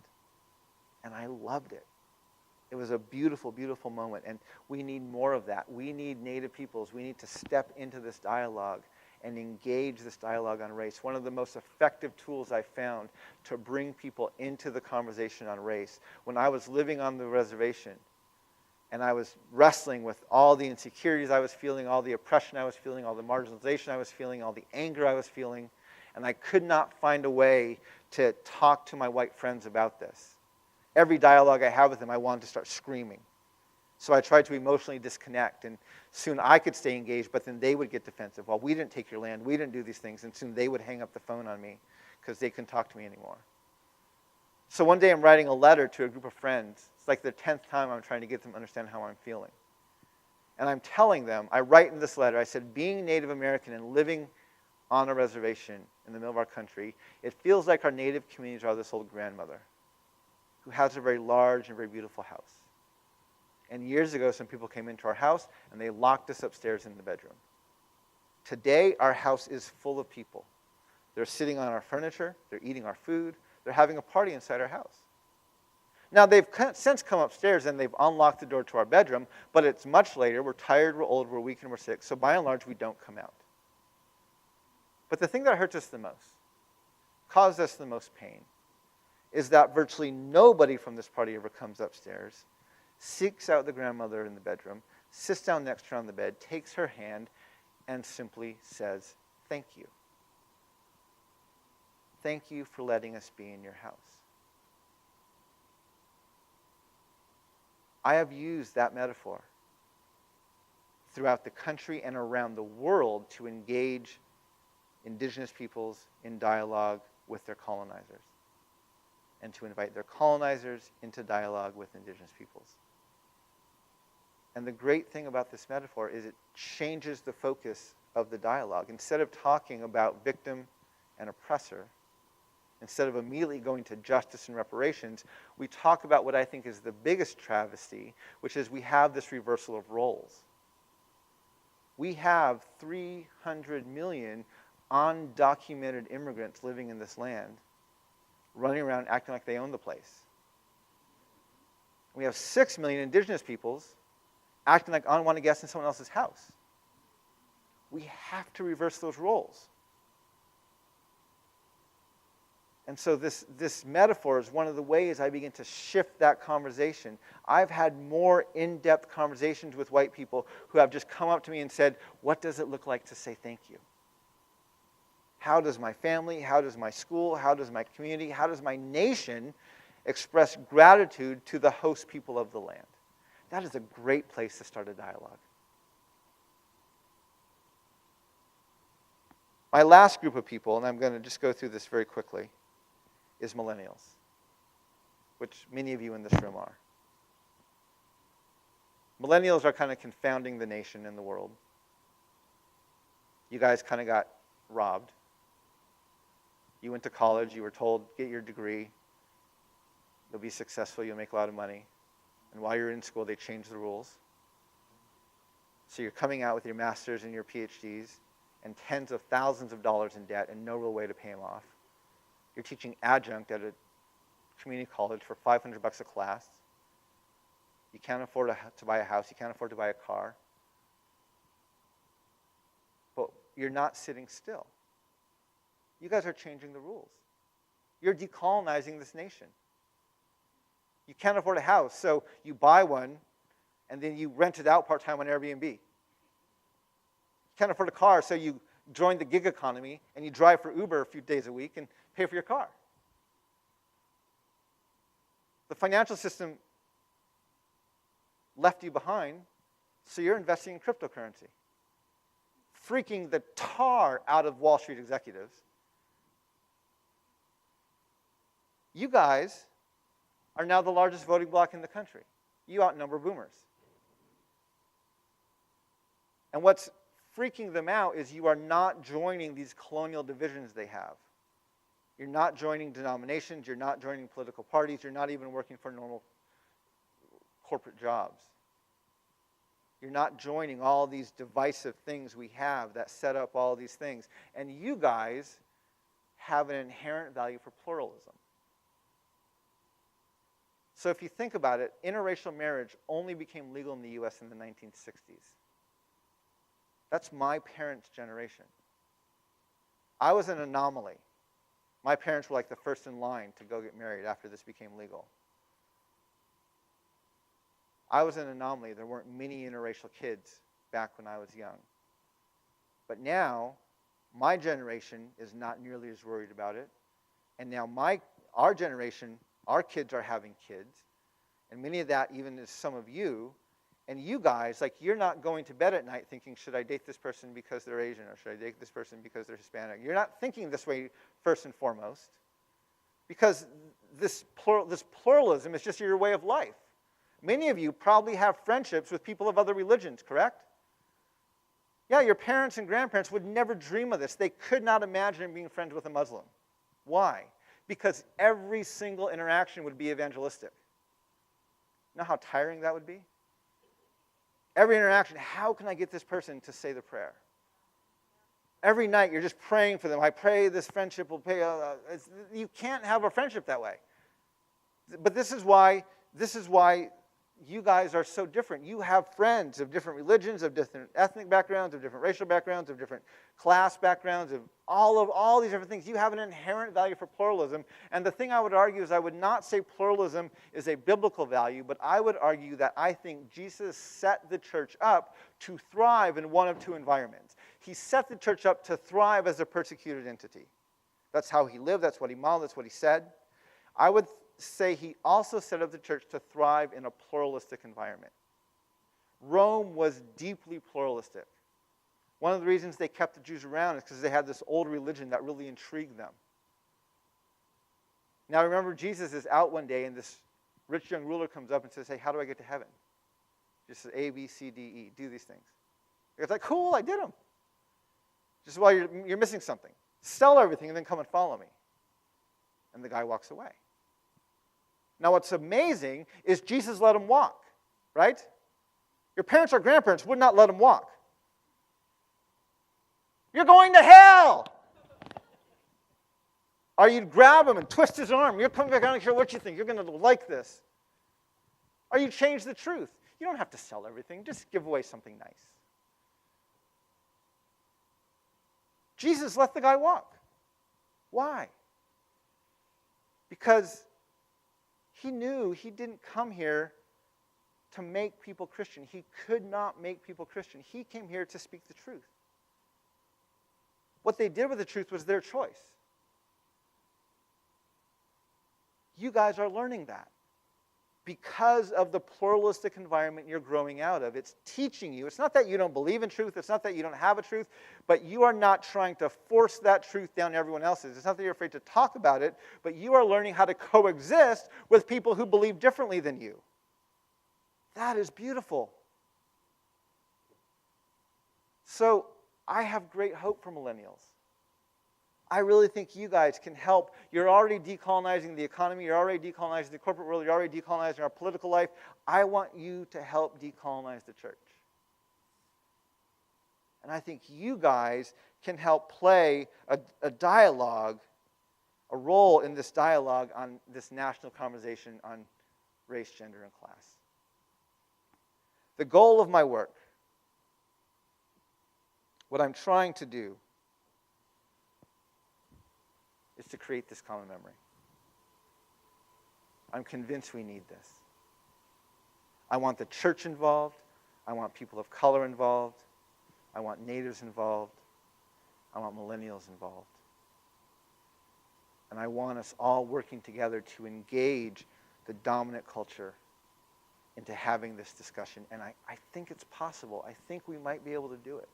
And I loved it. It was a beautiful, beautiful moment. And we need more of that. We need Native peoples. We need to step into this dialogue and engage this dialogue on race. One of the most effective tools I found to bring people into the conversation on race, when I was living on the reservation and I was wrestling with all the insecurities I was feeling, all the oppression I was feeling, all the marginalization I was feeling, all the anger I was feeling, and I could not find a way to talk to my white friends about this. Every dialogue I had with them, I wanted to start screaming. So I tried to emotionally disconnect, and soon I could stay engaged, but then they would get defensive. Well, we didn't take your land, we didn't do these things, and soon they would hang up the phone on me because they couldn't talk to me anymore. So one day I'm writing a letter to a group of friends. It's like the 10th time I'm trying to get them to understand how I'm feeling. And I'm telling them, I write in this letter, I said, being Native American and living on a reservation in the middle of our country, it feels like our Native communities are this old grandmother who has a very large and very beautiful house. And years ago, some people came into our house and they locked us upstairs in the bedroom. Today, our house is full of people. They're sitting on our furniture, they're eating our food, they're having a party inside our house. Now, they've since come upstairs and they've unlocked the door to our bedroom, but it's much later, we're tired, we're old, we're weak, and we're sick, so by and large, we don't come out. But the thing that hurts us the most, caused us the most pain, is that virtually nobody from this party ever comes upstairs, seeks out the grandmother in the bedroom, sits down next to her on the bed, takes her hand, and simply says, thank you. Thank you for letting us be in your house. I have used that metaphor throughout the country and around the world to engage indigenous peoples in dialogue with their colonizers, and to invite their colonizers into dialogue with indigenous peoples. And the great thing about this metaphor is it changes the focus of the dialogue. Instead of talking about victim and oppressor, instead of immediately going to justice and reparations, we talk about what I think is the biggest travesty, which is we have this reversal of roles. We have 300 million undocumented immigrants living in this land, running around acting like they own the place. We have 6 million indigenous peoples acting like unwanted guests in someone else's house. We have to reverse those roles. And so this metaphor is one of the ways I begin to shift that conversation. I've had more in-depth conversations with white people who have just come up to me and said, what does it look like to say thank you? How does my family, how does my school, how does my community, how does my nation express gratitude to the host people of the land? That is a great place to start a dialogue. My last group of people, and I'm going to just go through this very quickly, is millennials, which many of you in this room are. Millennials are kind of confounding the nation and the world. You guys kind of got robbed. You went to college, you were told, get your degree, you'll be successful, you'll make a lot of money. And while you're in school, they change the rules. So you're coming out with your masters and your PhDs and tens of thousands of dollars in debt and no real way to pay them off. You're teaching adjunct at a community college for $500 a class. You can't afford to buy a house. You can't afford to buy a car. But you're not sitting still. You guys are changing the rules. You're decolonizing this nation. You can't afford a house, so you buy one, and then you rent it out part-time on Airbnb. You can't afford a car, so you join the gig economy, and you drive for Uber a few days a week and pay for your car. The financial system left you behind, so you're investing in cryptocurrency, freaking the tar out of Wall Street executives. You guys are now the largest voting bloc in the country. You outnumber boomers. And what's freaking them out is you are not joining these colonial divisions they have. You're not joining denominations. You're not joining political parties. You're not even working for normal corporate jobs. You're not joining all these divisive things we have that set up all these things. And you guys have an inherent value for pluralism. So if you think about it, interracial marriage only became legal in the US in the 1960s. That's my parents' generation. I was an anomaly. My parents were like the first in line to go get married after this became legal. I was an anomaly. There weren't many interracial kids back when I was young. But now, my generation is not nearly as worried about it. And now our generation, our kids are having kids. And many of that even is some of you. And you guys, like, you're not going to bed at night thinking, should I date this person because they're Asian, or should I date this person because they're Hispanic? You're not thinking this way first and foremost, because this pluralism is just your way of life. Many of you probably have friendships with people of other religions, correct? Yeah, your parents and grandparents would never dream of this. They could not imagine being friends with a Muslim. Why? Because every single interaction would be evangelistic. You know how tiring that would be? Every interaction, how can I get this person to say the prayer? Every night you're just praying for them. I pray this friendship will pay. You can't have a friendship that way. But this is why you guys are so different. You have friends of different religions, of different ethnic backgrounds, of different racial backgrounds, of different class backgrounds, of all these different things. You have an inherent value for pluralism. And the thing I would argue is I would not say pluralism is a biblical value, but I would argue that I think Jesus set the church up to thrive in one of two environments. He set the church up to thrive as a persecuted entity. That's how he lived. That's what he modeled. That's what he said. I would say he also set up the church to thrive in a pluralistic environment. Rome was deeply pluralistic. One of the reasons they kept the Jews around is because they had this old religion that really intrigued them. Now remember, Jesus is out one day, and this rich young ruler comes up and says, hey, how do I get to heaven? Just says A, B, C, D, E. Do these things. It's like, cool, I did them. Just while you're missing something. Sell everything and then come and follow me. And the guy walks away. Now what's amazing is Jesus let him walk, right? Your parents or grandparents would not let him walk. You're going to hell! Or you'd grab him and twist his arm. You're coming back, I don't care what you think. You're going to like this. Or you change the truth. You don't have to sell everything. Just give away something nice. Jesus let the guy walk. Why? Because he knew he didn't come here to make people Christian. He could not make people Christian. He came here to speak the truth. What they did with the truth was their choice. You guys are learning that. Because of the pluralistic environment you're growing out of. It's teaching you. It's not that you don't believe in truth. It's not that you don't have a truth. But you are not trying to force that truth down everyone else's. It's not that you're afraid to talk about it. But you are learning how to coexist with people who believe differently than you. That is beautiful. So I have great hope for millennials. I really think you guys can help. You're already decolonizing the economy. You're already decolonizing the corporate world. You're already decolonizing our political life. I want you to help decolonize the church. And I think you guys can help play a dialogue, a role in this dialogue on this national conversation on race, gender, and class. The goal of my work, what I'm trying to do, is to create this common memory. I'm convinced we need this. I want the church involved. I want people of color involved. I want natives involved. I want millennials involved. And I want us all working together to engage the dominant culture into having this discussion. And I think it's possible. I think we might be able to do it.